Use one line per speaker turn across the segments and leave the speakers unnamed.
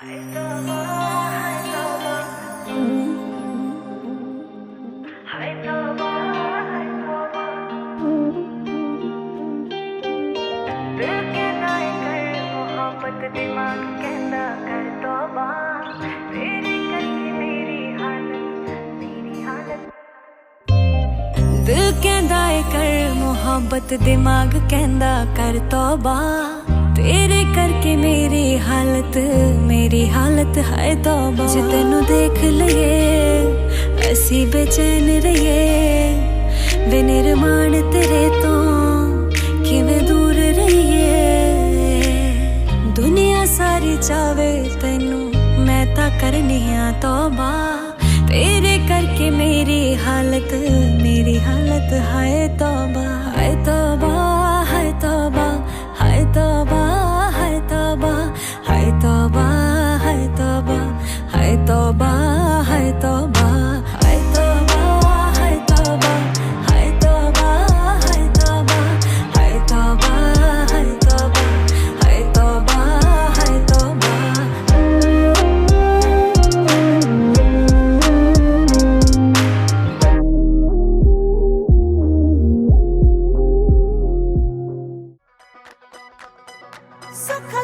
दिल कहना कर मोहब्बत दिमाग कहता कर तौबा तेरे करके मेरी हालत दिल कहता कर मोहब्बत दिमाग कहता कर तौबा तेरे करके मेरी हालत है तौबा जे तेनू देख लइए ऐसी बेचैन रहिए बेनिर्माण तेरे तो किवें दूर रहिए दुनिया सारी चावे तेनू मैं ता करनी आ तौबा तेरे करके मेरी हालत हाय तौबा हाय तौबा हाय तौबा हाय तौबा हाय तौबा हाय तौबा हाय तौबा हाय तौबा हाय तौबा हाय तौबा हाय तौबा हाय तौबा हाय तौबा हाय तौबा हाय तौबा हाय तौबा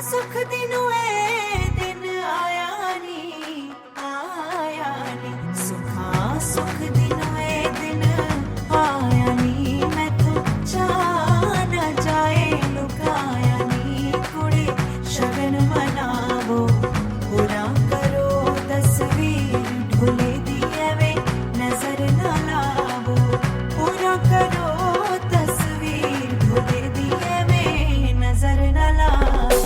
सुख दिनों दिन आया नी सुख दिनों दिन आया नी मैं तो जाना जाए लुकाया नी कुड़ी शगन मनावो पूरा करो तस्वीर ढोले दिए वे नजर न लावो पूरा करो तस्वीर ढोले दिए वे नजर न लावो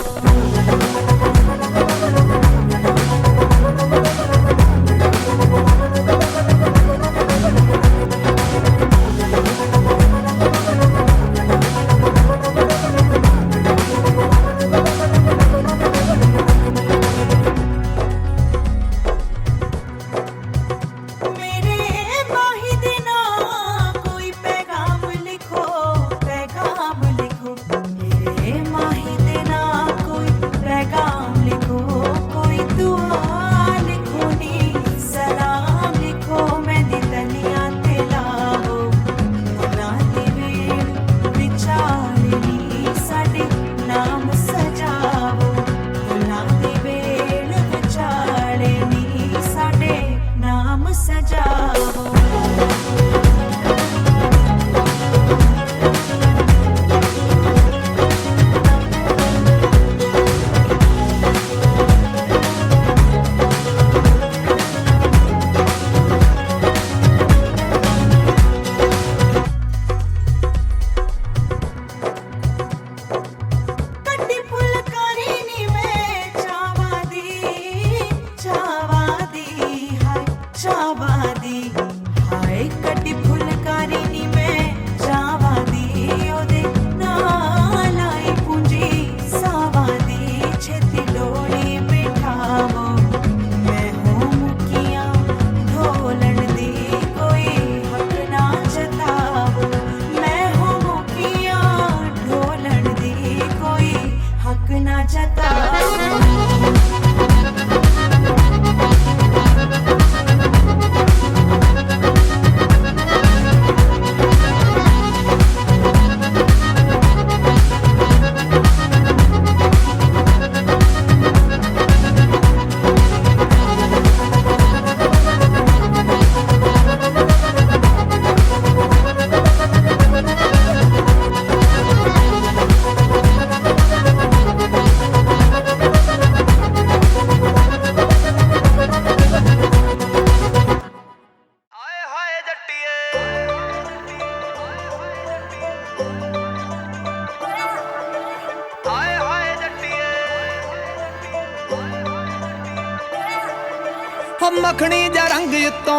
मखनी जा रंग तो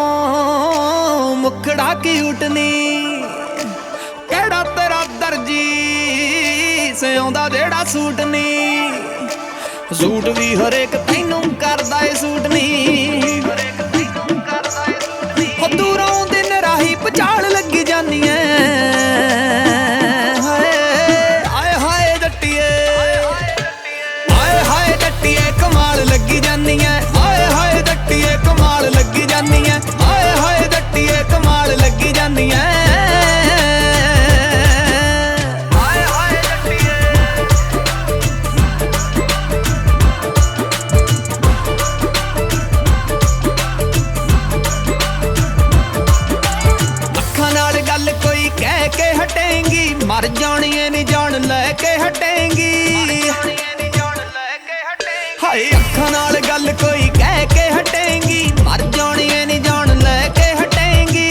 मुखड़ा क्यूट नी केड़ा तेरा दर्जी से आंदा जेड़ा सूट नी सूट भी हरेक तैनू करदा ए सूट नी दूरों दिन राही पचाल लगी जानी है हाय हाय जट्टिए कमाल लगी जानी मर जानिए नी जान लैके हटेंगी हाय अखां नाल गल कोई कह के हटेंगी मर जानिए नी जान लैके हटेंगी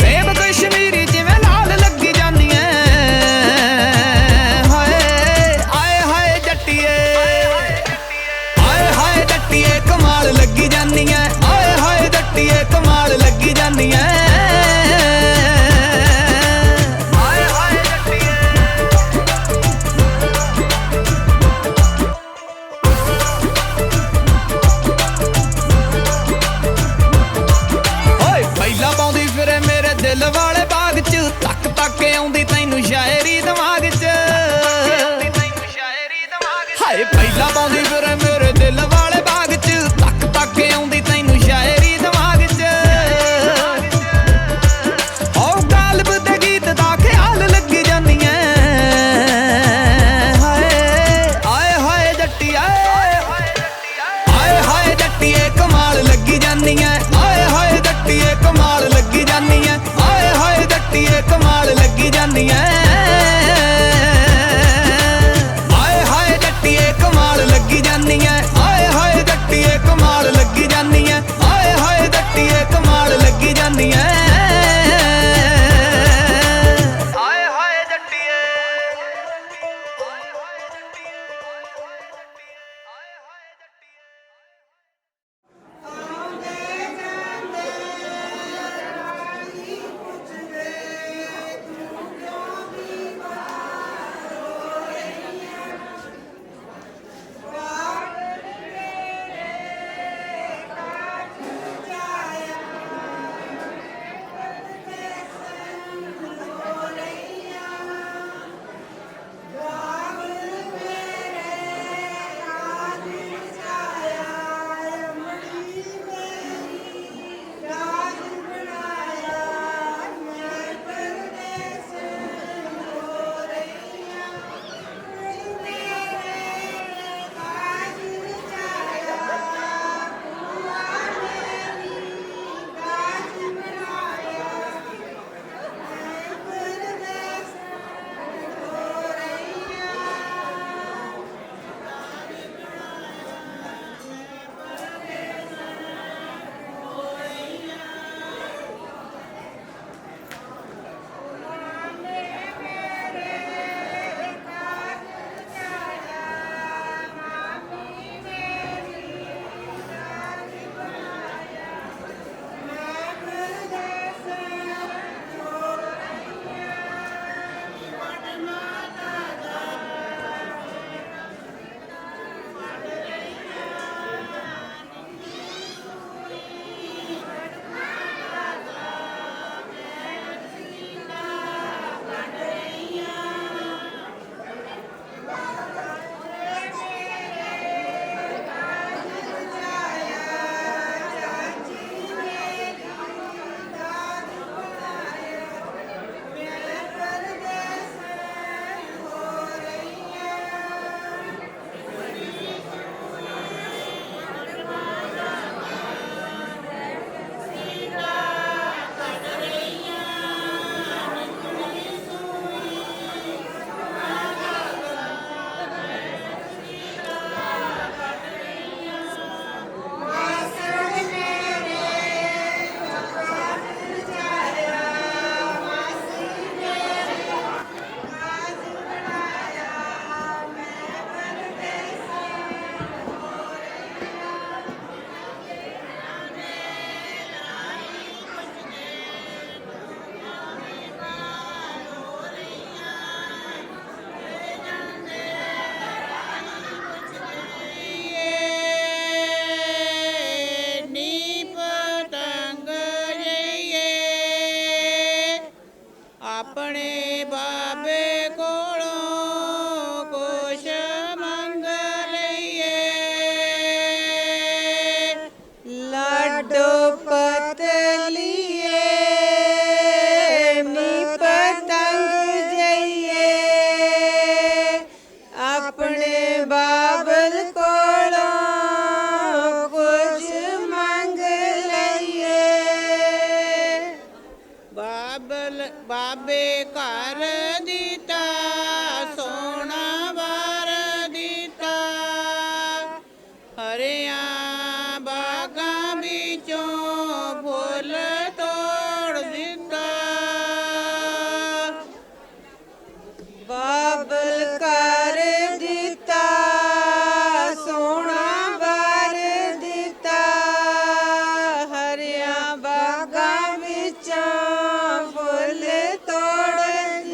सेब कश्मीरी जिवें लाल लगी जानिए हाय आए हाय जट्टिए आए हाय जट्टिए कमाल लगी जानिए आए हाय जट्टिए कमाल लगी जानिए दिल वाले बाग च तक तक आउंदी तैनू शायरी दिमाग च हाय पहला पाउंदी फिर मेरे दिल वाले बाग च तक तक आउंदी तैनू शायरी दिमाग च ओ गालिब दे गीत दा ख्याल लगी जानी है हाय आए हाय जट्टिया आए हाय जट्टिए कमाल लगी जानी है आए हाय जट्टिए कमाल लगी जानी है आए हाय जट्टिए कमाल लगी जानी है आए हाय जट्टिए कमाल लगी जानी है आए हाय जट्टिए कमाल लगी जानी है आए हाय जट्टिए कमाल लगी जानी है आए हाय जट्टिए
ਬਾਬੇ ਘਰ ਦਿੱਤਾ ਸੋਹਣਾ ਵਾਰ ਦਿੱਤਾ ਹਰਿਆਂ ਬਾਗਾਂ ਵਿੱਚੋਂ ਫੁੱਲ ਤੋੜ ਦਿੱਤਾ
ਬਾਬਲ ਕਰ ਦਿੱਤਾ ਸੋਹਣਾ ਵਾਰ ਦਿੱਤਾ ਹਰਿਆਂ ਬਾਗਾਂ ਵਿੱਚੋਂ ਫੁੱਲ ਤੋੜ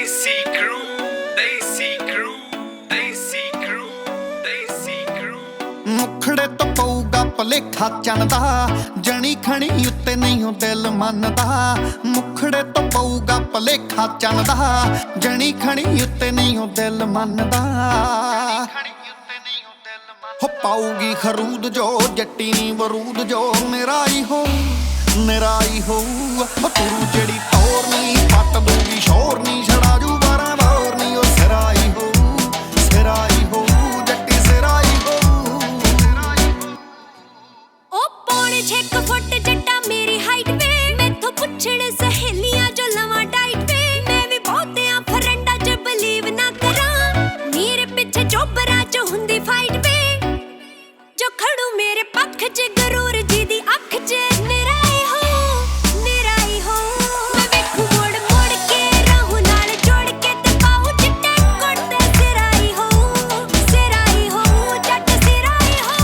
Desi crew, Desi crew, Desi crew, Desi crew। ਮੁਖੜੇ ਤੋਂ ਪਊਗਾ ਭਲੇਖਾ ਚੰਨ ਦਾ, ਜਣੀ ਖਣੀ ਉੱਤੇ ਨਹੀਂ ਉਹ ਦਿਲ ਮੰਨਦਾ। ਮੁਖੜੇ ਤੋਂ ਪਊਗਾ ਭਲੇਖਾ ਚੰਨ ਦਾ, ਜਣੀ ਖਣੀ ਉੱਤੇ ਨਹੀਂ ਉਹ ਦਿਲ ਮੰਨਦਾ। ਹੋ ਪਾਊਗੀ ਖਰੂਦ ਜੋ ਜੱਟੀ ਨੀ ਬਰੂਦ ਜੋ, ਨਿਰਾਈ ਹੋ ਨਿਰਾਈ ਹੋ। ਤੂੰ ਜਿਹੜੀ ਟੋਰ ਨੀ ਪੱਟ ਦੂਗੀ ਸ਼ੋਰ ਨੀ, ਛੜਾ ਜੂ 12 ਬੋਰ ਨੀ। ਉਹ ਸਿਰਾਈ ਹੋ ਸਿਰਾਈ ਹੋ, ਜੱਟੀ ਸਿਰਾਈ ਹੋ।
ਉਹ ਪੌਣੇ 6 ਫੁੱਟ ਜੱਟਾ ਮੇਰੀ ਹਾਈਟ ਵੇ, ਮੈਥੋਂ ਪੁੱਛਣ ਸਹੇਲੀਆਂ ਜੋ ਲਵਾਂ ਡਾਈਟ ਵੇ। ਮੈਂ ਵੀ ਬਹੁਤਿਆਂ ਫਰੈਂਡਾਂ 'ਚ ਬਲੀਵ ਨਾ ਕਰਾਂ, ਮੇਰੇ ਪਿੱਛੇ ਚੋਬਰਾਂ 'ਚ ਹੁੰਦੀ ਫਾਈਟ ਵੇ। ਜੋ ਖੜੂ ਮੇਰੇ ਪੱਖ 'ਚ ਗਰੂਰ ਜੀ ਦੀ ਅੱਖ 'ਚ, ਨਿਰਾਈ ਹੋ ਨਿਰਾਈ ਹੋ। ਮੈਂ ਵੇਖੂ ਮੋੜ ਮੋੜ ਕੇ ਰਾਹੂ ਨਾਲ ਜੋੜ ਕੇ, ਤੇ ਪਾਉ ਚਿੱਟੇ ਕੁੜਤੇ। ਸਿਰਾਈ ਹੋ ਜੱਟ ਸਿਰਾਈ ਹੋ।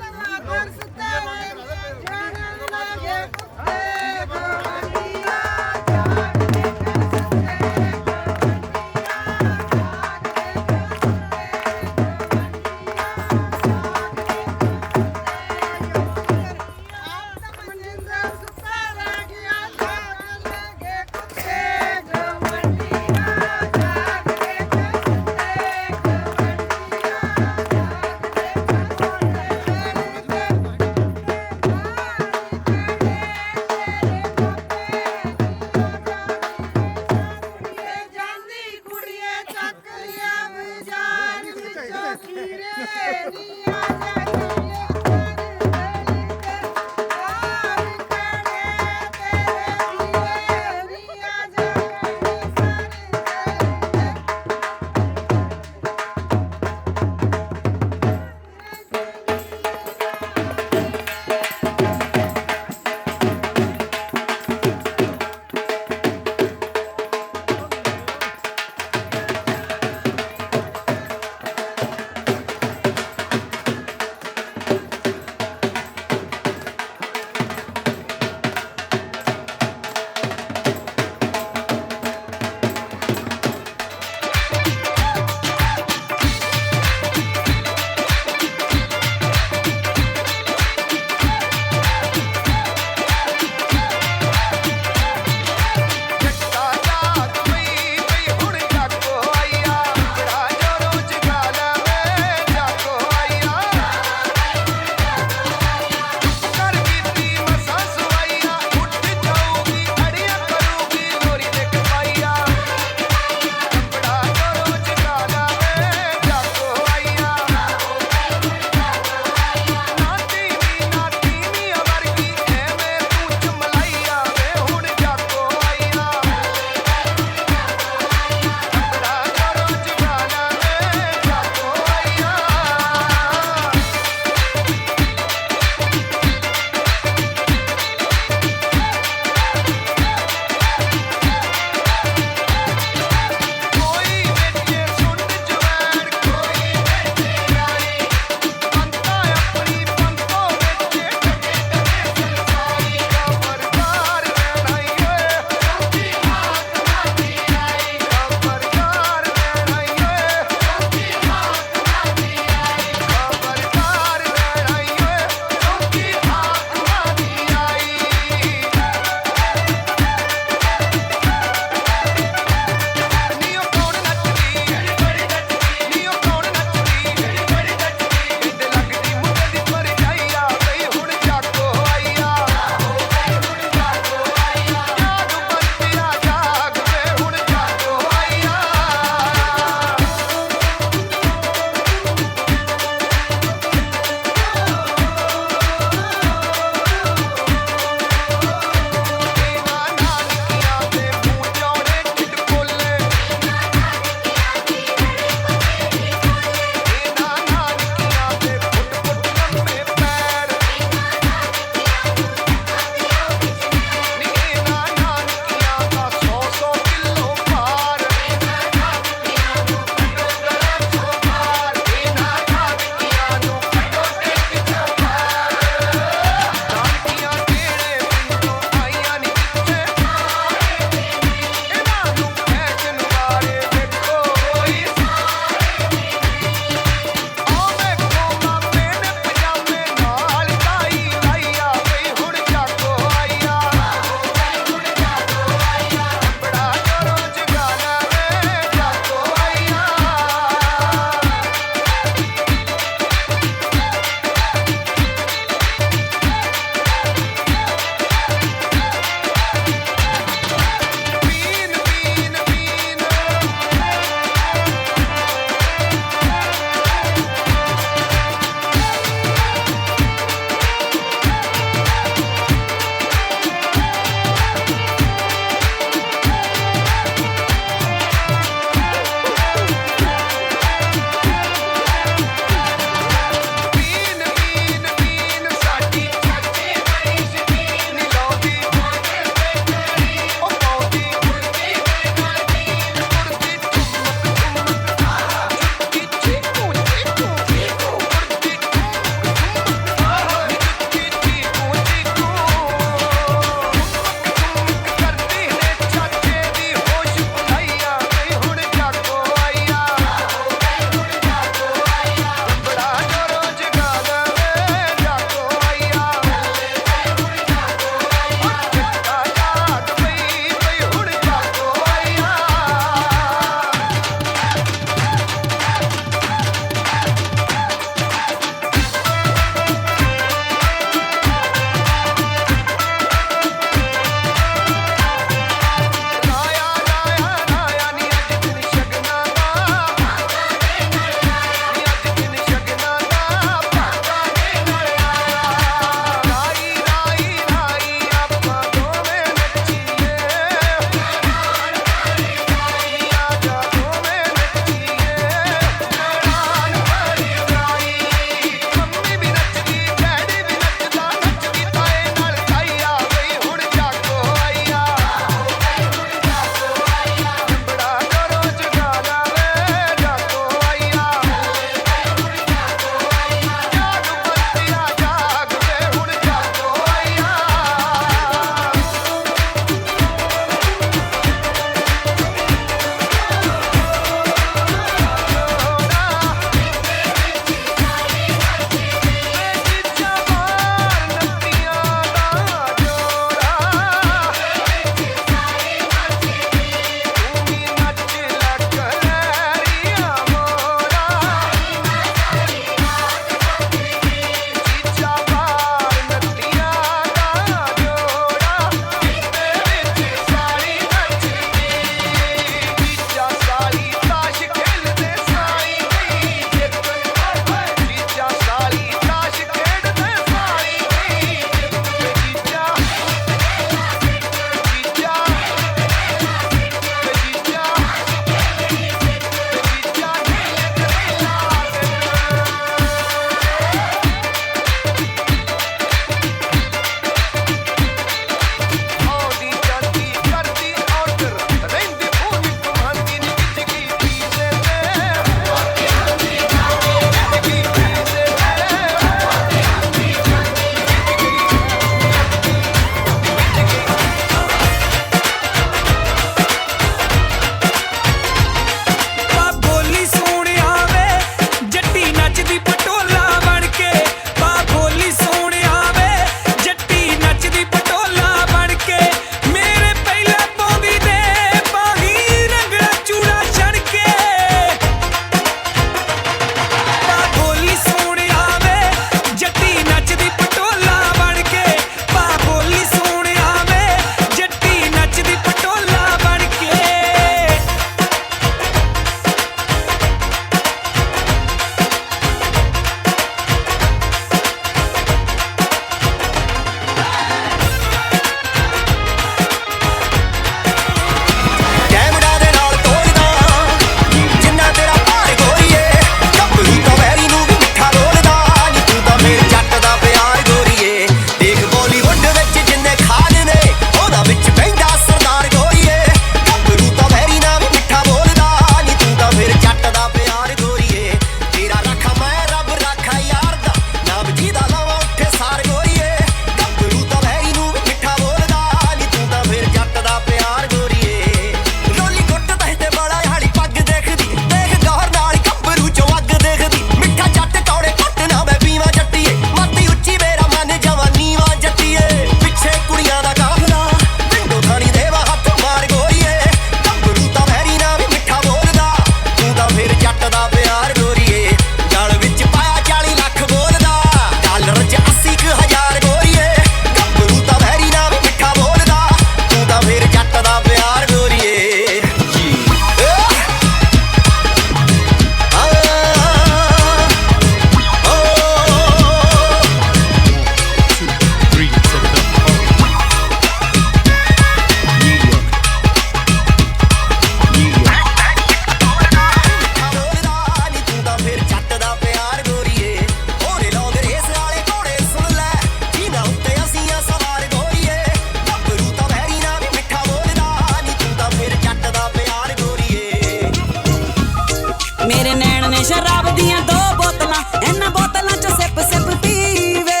ਮੇਰੇ ਨੈਣ ਨੇ ਸ਼ਰਾਬ ਦੀਆਂ 2 ਬੋਤਲਾਂ, ਇਹਨਾਂ ਬੋਤਲਾਂ ਚ ਸਿਪ ਸਿਪ ਪੀਵੇ।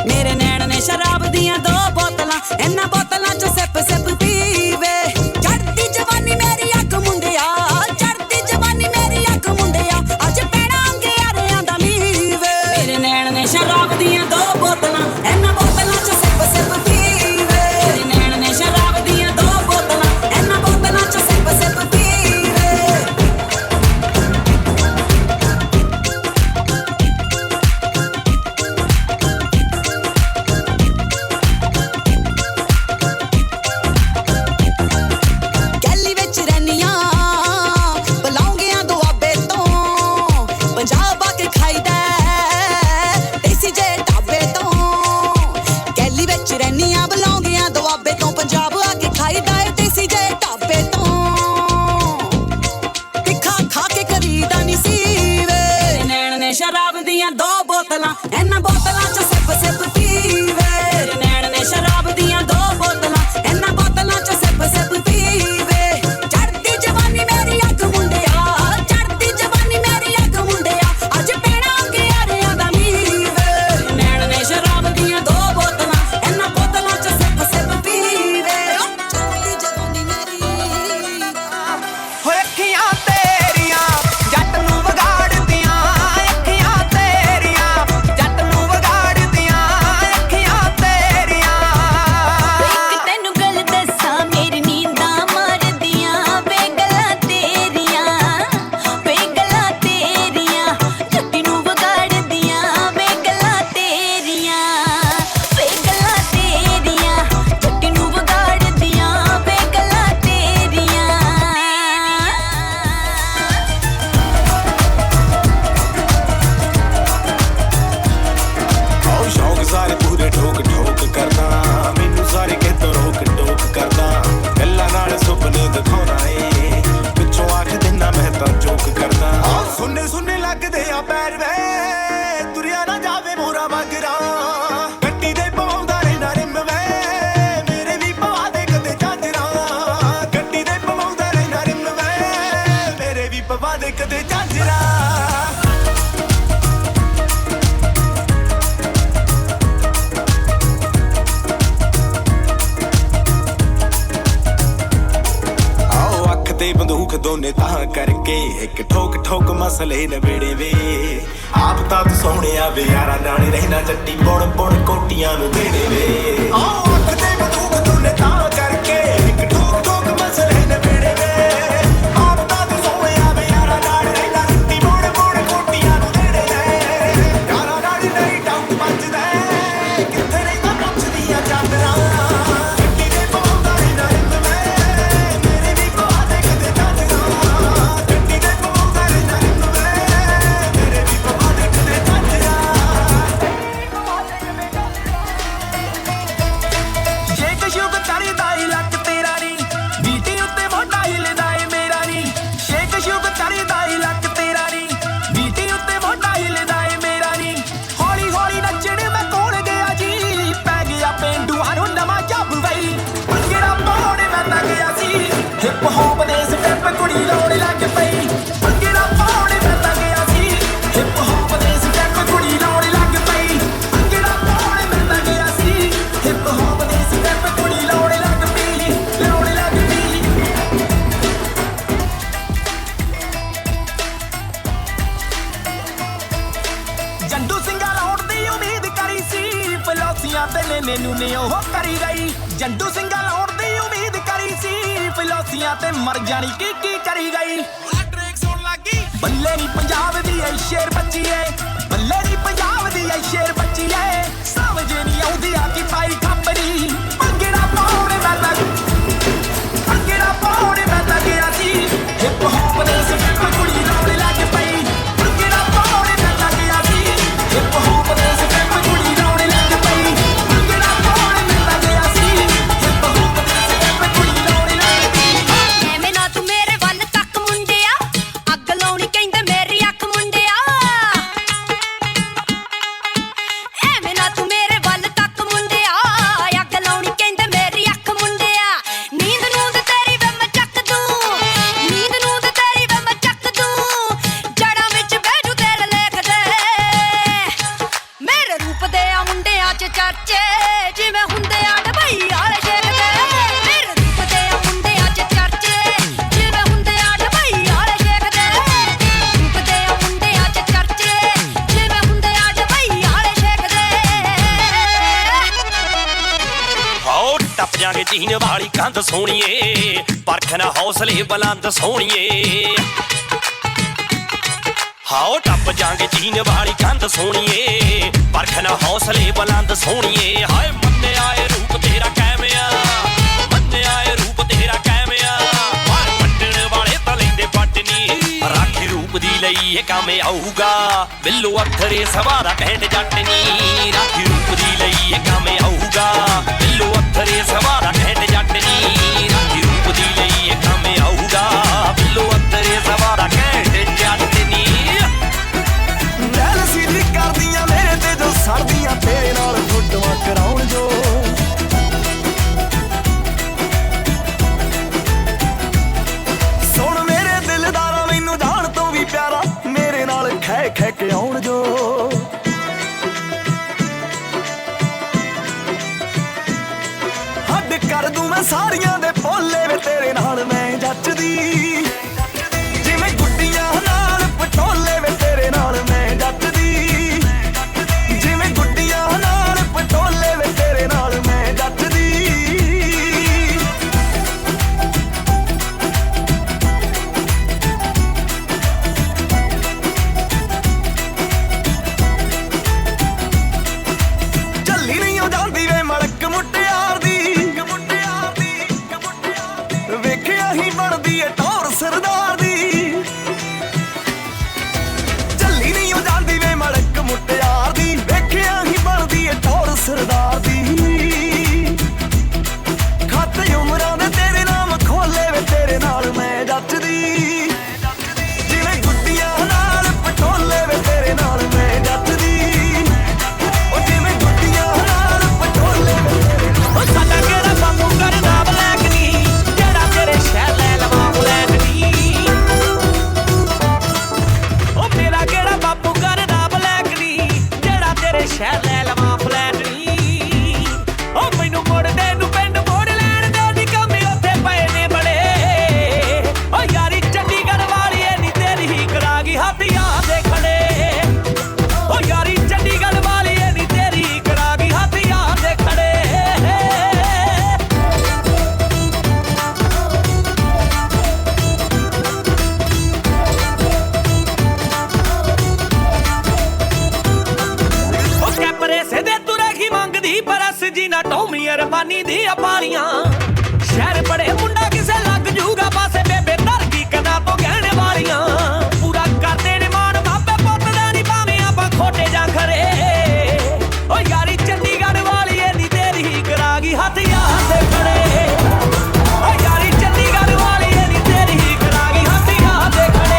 ਮੇਰੇ ਨੈਣ ਨੇ ਸ਼ਰਾਬ ਦੀਆਂ 2 ਬੋਤਲਾਂ, ਇਹਨਾਂ ਬੋਤਲਾਂ ਚ ਸਿਪ ਸਿਪ ਪੀਵੇ। ਚੜ੍ਹਦੀ ਜਵਾਨੀ ਮੇਰੀ ਅੱਖ ਮੁੰਡਿਆ, ਚੜ੍ਹਦੀ ਜਵਾਨੀ ਮੇਰੀ ਅੱਖ ਮੁੰਡਿਆ, ਅੱਜ ਪੈਣਾ ਅੰਗਿਆਰਿਆਂ ਦਾ ਮੀਵੇ। ਮੇਰੇ ਨੈਣ ਨੇ ਸ਼ਰਾਬ ਦੀਆਂ 2 ਬੋਤਲਾਂ, ਇਹਨਾਂ ਬੋਤਲਾਂ ਚ ਸਿਪ ਸਿਪ ਪੀਵੇ। ਮੇਰੇ ਨੈਣ ਨੇ ਸ਼ਰਾਬ ਦੀਆਂ 2 ਬੋਤਲਾਂ, ਇਹਨਾਂ ਬੋਤਲਾਂ ਚ ਸਿਪ ਸਿਪ ਪੀਵੇ। ਗੈਲੀ ਵਿੱਚ ਰਹਿਨੀਆਂ ਬੁਲਾਉਂਗੀਆਂ ਦੁਆਬੇ ਤੋਂ, ਪੰਜਾਬ ਆ ਕੇ ਖਾਈਦਾ ਦੇਸੀ ਜੇ ਢਾਬੇ ਤੋਂ। ਗੈਲੀ ਵਿੱਚ ਰਹਿਨੀਆਂ ਬੁਲਾਉਂਗੀਆਂ ਦੁਆਬੇ ਤੋਂ, ਪੰਜਾਬ ਆ ਕੇ ਖਾਈਦਾ ਦੇਸੀ ਜੇ ਢਾਬੇ ਤੋਂ। ਤਿੱਖਾ ਖਾ ਕੇ ਕਰੀਦਾ ਨੀ ਸੀਵੇ। ਮੇਰੇ ਨੈਣ ਨੇ ਸ਼ਰਾਬ ਦੀਆਂ 2 ਬੋਤਲਾਂ, ਇਹਨਾਂ ਬੋਤਲਾਂ ਚ ਸਿਪ ਸਿਪ ਪੀਵੇ। ਮੇਰੇ ਨੈਣ ਨੇ ਸ਼ਰਾਬ ਦੀਆਂ 2 ਬੋਤਲਾਂ, ਇਹਨਾਂ ਬੋਤਲਾਂ ਚ ਸਿਪ ਸਿਪ ਪੀਵੇ। ਚੜ੍ਹਦੀ ਜਵਾਨੀ ਮੇਰੀ ਅੱਖ ਮੁੰਡਿਆ, ਚੜ੍ਹਦੀ ਜਵਾਨੀ ਮੇਰੀ ਅੱਖ ਮੁੰਡਿਆ, ਅੱਜ ਪੈਣਾ ਅੰਗਿਆਰਿਆਂ ਦਾ ਮੀਵੇ। ਮੇਰੇ ਨੈਣ ਨੇ ਸ਼ਰਾਬ ਦੀਆਂ 2 ਬੋਤਲਾਂ, ਇਹਨਾਂ ਬੋਤਲਾਂ ਚ ਸਿਪ ਸਿਪ ਪੀਵੇ। ਚੜ੍ਹਦੀ ਜਵਾਨੀ ਮੇਰੀ
ਹੋਏ ਅੱਖੀਆਂ ਤੇਰੀਆਂ ਜੱਟ ਨੂੰ ਵਿਗਾੜਦੀਆਂ, ਅੱਖੀਆਂ ਤੇਰੀਆਂ ਜੱਟ ਨੂੰ ਵਿਗਾੜਦੀਆਂ, ਅੱਖੀਆਂ ਤੇਰੀਆਂ।
ਇੱਕ ਤੈਨੂੰ ਗੱਲ ਦੱਸਾਂ, ਮੇਰੀ ਨੀਂਦਾਂ ਮਾਰਦੀਆਂ ਵੇ ਗੱਲਾਂ ਤੇਰੀਆਂ, ਵੇ ਗੱਲਾਂ ਤੇਰੀਆਂ, ਜੱਟੀ ਨੂੰ ਵਿਗਾੜਦੀਆਂ ਵੇ ਗੱਲਾਂ ਤੇਰੀਆਂ, ਵੇ ਗੱਲਾਂ ਤੇਰੀਆਂ, ਜੱਟੀ ਨੂੰ ਵਿਗਾੜਦੀਆਂ ਵੇ ਗੱਲਾਂ ਤੇਰੀਆਂ।
ਆਓ ਸ਼ੌਕ ਸਾਰੇ ਪੂਰੇ ਠੋਕ ਠੋਕ ਕਰਦਾ, ਮੈਨੂੰ ਸਾਰੇ ਕਿਤੋਂ ਰੋਕ ਟੋਕ ਕਰਦਾ। ਗੱਲਾਂ ਨਾਲ ਸੁਪਨੇ ਦਿਖਾਉਣਾ ਏ, ਪਿੱਛੋਂ ਆਖ ਦਿਨਾ ਮੈਂ ਤਾਂ ਜੋਕ ਕਰਦਾ। ਆਹ ਸੁਣਨੇ ਸੁਣਨੇ ਲੱਗਦੇ ਆ ਪੈਰ ਵੇ, ਤੁਰਿਆ ਨਾ ਜਾਵੇ ਮੋਰਾ ਮਗਰਾ। ਗੱਡੀ ਦੇ ਪਾਉਂਦਾ ਰਹਿਣਾ ਰਿਮ ਵੇ, ਮੇਰੇ ਵੀ ਪਵਾ ਦੇ ਕਦੇ ਝਾਂਜਰਾ। ਗੱਡੀ ਦੇ ਪਾਉਂਦਾ ਰਹਿਣਾ ਰਿਮ ਵੇ, ਮੇਰੇ ਵੀ ਪਵਾ ਦੇ ਕਦੇ ਝਾਂਜਰਾ। ਆਓ ਅੱਖ ਤੇ ਬੰਦੂਕ ਦੋਨੇ ਤਾਂ ਕਰਕੇ, ਇੱਕ ਠੋਕ ਠੋਕ ਮਸਲੇ ਨਵੇੜੇ ਵੇ। ਆਪ ਤਾਂ ਤੂੰ ਸੋਹਣਿਆ ਵੇ ਯਾਰਾਂ ਨਾਲ ਰਹਿਣਾ, ਜੱਟੀ ਪੁਣ ਪੁਣ ਕੋਟੀਆਂ ਨੂੰ ਦੇੜੇ ਵੇ। ਆਓ ਅੱਖ ਤੇ ਬੰਦੂਕ ਦੋਨੇ ਤਾਂ ਕਰਕੇ, ਇੱਕ ਠੋਕ ਠੋਕ ਮਸਲੇ ਨਵੇੜੇ ਵੇ। ਆਪ ਤਾਂ ਤੂੰ ਸੋਹਣਿਆ ਵੇ ਯਾਰਾਂ ਨਾਲ ਰਹਿਣਾ, ਜੱਟੀ ਪੁਣ ਪੁਣ ਕੋਟੀਆਂ ਨੂੰ ਦੇੜੇ ਵੇ। ਯਾਰਾਂ ਨਾਲ ਨਹੀਂ ਡਾਊਟ ਮੱਚਦਾ, ਕਿੱਥੇ ਰਹਿੰਦਾ ਪੁੱਛਦੀਆਂ ਚਾਦਰਾਂ। ਗੱਡੀ ਦੇ ਪਾਉਂਦਾ ਰਹਿਣਾ ਰਿਮ ਵੇ, ਮੇਰੇ ਵੀ ਪਵਾ ਦੇ ਕਦੇ ਝਾਂਜਰਾਂ। ਗੱਡੀ ਦੇ ਪਾਉਂਦਾ ਰਹਿਣਾ ਰਿਮ ਵੇ, ਮੇਰੇ ਵੀ ਪਵਾ ਦੇ ਕਦੇ ਝਾਂਜਰਾਂ। ਸ਼ੇਕ ਸ਼ੁਕ ਕਰਦਾ ਈ ਲੱਕ ਤੇਰਾ ਨੀ, ਬੀਟੀ ਉੱਤੇ ਮੋਢਾ ਹਿੱਲਦਾ ਏ ਮੇਰਾ ਨੀ। ਸ਼ੇਕ ਸ਼ੁਕ ਕਰਦਾ ਈ ਲੱਕ ਤੇਰਾ ਨੀ, ਬੀਟੀ ਉੱਤੇ ਮੋਢਾ ਹਿੱਲਦਾ ਏ ਮੇਰਾ ਨੀ। ਹੌਲੀ ਹੌਲੀ ਨੱਚਣ ਮੈਂ ਕੋਲ ਗਿਆ ਜੀ, ਪੈ ਗਿਆ ਪੇਂਡੂਆਂ ਨੂੰ ਨਵਾਂ ਜੱਬ ਵਈ। ਭੰਗੜਾ ਪਾਉਣ ਮੈਂ ਤਾਂ ਗਿਆ ਸੀ, ਹਿਪ ਹੌਪ ਦੇ ਸਟੈਪ ਕੁੜੀ ਲਾਉਣ ਲੱਗ ਪਈ। ਭੰਗੜਾ ਪਾਉਣ ਮੈਂ ਤਾਂ ਗਿਆ ਸੀ, ਹਿਪ ਹੌਪ ਦੇ ਸਟੈਪ ਕੁੜੀ ਲਾਉਣ ਲੱਗ ਪਈ। ਭੰਗੜਾ ਪਾਉਣ ਮੈਂ ਤਾਂ ਗਿਆ ਸੀ, ਹਿਪ ਹੌਪ ਦੇ ਸਟੈਪ ਕੁੜੀ ਲਾਉਣ ਲੱਗ ਪਈ, ਲਾਉਣ ਲੱਗ ਪਈ। ਜੰਡੂ ਸਿੰਘਾ ਲਾਉਣ ਦੀ ਉਮੀਦ ਕਰੀ ਸੀ, ਫਲੋਸੀਆਂ ਤੇ ਨੇਨੇ ਨੂੰ ਨੇ ਉਹ ਕਰੀ ਗਈ। ਜੰਡੂ ਸਿੰਘਾ ਲਾਉਣ ਦੀ ਉਮੀਦ ਕਰੀ ਸੀ, ਫਲੋਸੀਆਂ ਤੇ ਮਰ ਜਾਣੀ ਕੀ ਕਰੀ ਗਈ। ਬੱਲੇ ਨੀ ਪੰਜਾਬ ਦੀ ਐ ਸ਼ੇਰ ਬੱਚੀ ਐ, ਬੱਲੇ ਨੀ ਪੰਜਾਬ ਦੀ ਐ ਸ਼ੇਰ ਬੱਚੀ ਐ। ਸਮਝ ਨੀ ਆਉਂਦੀ ਆ ਕੀ ਪਾਈ ਖੱਬਰੀ, ਭੰਗੜਾ ਪਾਉਣ ਮੈਂ ਤਾਂ, ਭੰਗੜਾ ਪਾਉਣ ਮੈਂ ਤਾਂ ਗਿਆ ਸੀ, ਹਿਪ ਹੌਪ ਦੇ ਸਟੈਪ ਕੁੜੀ ਲਾਉਣ ਲੱਗ ਪਈ। ਭੰਗੜਾ ਪਾਉਣ ਮੈਂ ਤਾਂ ਗਿਆ ਸੀ, ਹਿਪ ਹੌਪ ਦੇ ਸਟੈਪ ਕੁੜੀ ਲਾਉਣ ਲੱਗ ਪਈ। ਭੰਗੜਾ ਪਾਉਣ ਮੈਂ ਤਾਂ ਗਿਆ ਸੀ, ਹਿਪ ਹੌਪ ਦੇ ਸਟੈਪ ਕੁੜੀ ਲਾਉਣ ਲੱਗ ਪਈ।
ਐਵੇਂ ਨਾ ਤੂੰ ਮੇਰੇ ਵੱਲ ਤੱਕ ਮੁੰਡਿਆ, ਅੱਗ ਲਾਉਣੀ ਕਹਿੰਦੇ ਮੇਰੀ ਅੱਖ ਮੁੰਡਿਆ।
ਵਾਲੀ ਕੰਧ ਸੋਹਣੀਏ ਪਰਖਣਾ ਹੌਸਲੇ ਬੁਲੰਦ ਸੋਹਣੀਏ ਹਾਓ ਟੱਪ ਜਾਂਗੇ ਚੀਨ ਵਾਲੀ ਕੰਧ ਸੋਹਣੀਏ ਪਰਖਣਾ ਹੌਸਲੇ ਬੁਲੰਦ ਸੋਹਣੀਏ ਹਾਏ ਮੰਨਿਆ ਏ ਰੂਪ ਤੇਰਾ ਕੈਮਿਆ ਮੰਨਿਆ ਏ ਰੂਪ ਤੇਰਾ ਕੈਮਿਆ ਪਰ ਪੱਟਣ ਵਾਲੇ ਤਾਂ ਲੈਂਦੇ ਪੱਟਨੀ ਰਾਖੀ ਰੂਪ ਦੀ ਲਈ ਇਹ ਕੰਮ ਆਊਗਾ ਬਿੱਲੂ ਅੱਖਰੇ ਸਵਾਰਾ ਕਹਿਣ ਜੱਟ ਨੀ ਰਾਖੀ ਰੂਪ ਦੀ ਲਈ ਇਹ ਕੰਮ ਆਊਗਾ ਬਿੱਲੂ ਅੱਖਰੇ ਸਵਾਰਾ ਕਹਿਣ ਜੱਟ ਨੀ ਰਾਖੀ ਰੂਪ ਦੀ ਲਈ ਇਹ ਕੰਮ ਆਊਗਾ ਬਿੱਲੂ ਅੱਖਰੇ ਸਵਾਰਾ ਕਹਿਣ ਜੱਟ ਨੀ
ਜੈਲਸੀ ਦੀ ਕਰਦੀਆਂ ਮੇਰੇ ਤੇ ਜੋ ਸੜਦੀਆਂ ਤੇਰੇ ਨਾਲ ਫੋਟੋਆਂ ਕਰਾਉਣ ਜੋ ਸੁਣ ਮੇਰੇ ਦਿਲਦਾਰਾ ਮੈਨੂੰ ਜਾਣ ਤੋਂ ਵੀ ਪਿਆਰਾ ਮੇਰੇ ਨਾਲ ਖੈ ਖੈ ਕੇ ਆਉਣ ਜੋ ਹੱਦ ਕਰ ਦੂੰ ਮੈਂ ਸਾਰੀਆਂ ਦੇ ਭੋਲੇ ਵੇ ਤੇਰੇ ਨਾਲ ਮੈਂ ਜੱਚਦੀ ਜਿਵੇਂ ਗੁੱਡੀਆਂ ਨਾਲ ਪਟੋਲੇ ਵੇ ਤੇਰੇ ਨਾਲ ਮੈਂ ਜੱਚਦੀ ਜਿਵੇਂ ਗੁੱਡੀਆਂ ਨਾਲ ਪਟੋਲੇ ਵੇ ਤੇਰੇ ਨਾਲ ਮੈਂ ਜੱਚਦੀ ਚੱਲੀ ਨਹੀਂ ਉਹ ਜਾਂਦੀ ਵੇ ਮਲਕ ਮੁਟਿਆਰ ਦੀ ਵੇਖਿਆ ਹੀ ਬਣਦੀ ਏ ਟੌਰ ਸਰਦਾਰ ਦੀ ਚੱਲੀ ਨਹੀਂ ਉਹ ਜਾਂਦੀ ਵੇ ਮਲਕ ਮੁਟਿਆਰ ਦੀ ਵੇਖਿਆ ਹੀ ਬਣਦੀ ਏ ਟੌਰ ਸਰਦਾਰ ਦੀ ਖਾਤੇ ਉਮਰਾਂ ਦੇ ਤੇਰੇ ਨਾਮ ਖੋਲੇ ਵੇ ਤੇਰੇ ਨਾਲ ਮੈਂ ਜੱਚਦੀ ਜਿਵੇਂ ਗੁੱਡੀਆਂ ਨਾਲ ਪਟੋਲੇ ਵੇ ਤੇਰੇ ਨਾਲ ਮੈਂ ਜੱਚਦੀ ਉਹ ਜਿਵੇਂ ਗੁੱਡੀਆਂ ਨਾਲ ਪਟੋਲੇ ਵੇ ਤੇਰੇ ਨਾਲ
ਉਹ ਸਾਡਾ ਕਿਹੜਾ ਬਾਪੂ ਕਰਦਾ ਬਲੈਕ ਨੀ ਜਿਹੜਾ ਤੇਰੇ ਸ਼ਹਿਰ ਲੈ ਲਵਾਂ ਬਲੈਕ ਨੀ ਉਹ ਮੇਰਾ ਕਿਹੜਾ ਬਾਪੂ ਕਰਦਾ ਬਲੈਕ ਨੀ ਜਿਹੜਾ ਤੇਰੇ ਸ਼ਹਿਰ ਲੈ ਲਵਾਂ ਫਲੈਟ ਨੀ ਉਹ ਮੈਨੂੰ ਮੁੜਦੇ ਨੂੰ ਪਿੰਡ ਮੋੜ ਲੈਣ ਦੇ ਦੀ ਕਮੀ ਉੱਥੇ ਪਏ ਨੇ ਬੜੇ ਉਹ ਯਾਰੀ ਚੰਡੀਗੜ੍ਹ ਵਾਲੀ ਏ ਨੀ ਤੇਰੀ ਹੀ ਕਰਾ ਗਈ ਹੱਥੀਆਂ ਦੇ ਖੜੇ ਉਹ ਯਾਰੀ ਚੰਡੀਗੜ੍ਹ ਵਾਲੀ ਏ ਨੀ ਤੇਰੀ ਹੀ ਕਰਾ ਗਈ ਹੱਥੀਆਂ ਦੇ ਖੜੇ ਉਹ ਕੈਪਰੇ ਦੇ ਤੁਰੇ ਕੀ ਮੰਗਦੀ ਪਰਸ ਜੀ ਨਾ ਟੋਮੀ ਅਰਮਾਨੀ ਦੀ ਅਪਾਲੀਆਂ ਸ਼ਹਿਰ ਬੜੇ ਮੁੰਡਾ ਕਿਸੇ ਲੱਗ ਜੂਗਾ ਪਾਸੇ ਬੇਬੇ ਧਰਕੀ ਕਦਾ ਤੋਂ ਗਹਿਣੇ ਵਾਲੀਆਂ ਪੂਰਾ ਕਰਦੇ ਨੇ ਮਾਣ ਬਾਪੇ ਪੁੱਤ ਦਾ ਨਹੀਂ ਭਾਵੇਂ ਆਪਾਂ ਖੋਟੇ ਜਾਂ ਖਰੇ ਓ ਯਾਰੀ ਚੰਡੀਗੜ੍ਹ ਵਾਲੀ ਏ ਨੀ ਤੇਰੀ ਹੀ ਕਰਾ ਗਈ ਹੱਥੀਆਂ ਦੇ ਖੜੇ ਓ ਯਾਰੀ ਚੰਡੀਗੜ੍ਹ ਵਾਲੀ ਏ ਨੀ ਤੇਰੀ ਹੀ ਕਰਾ ਗਈ ਹੱਥੀਆਂ ਦੇ ਖੜੇ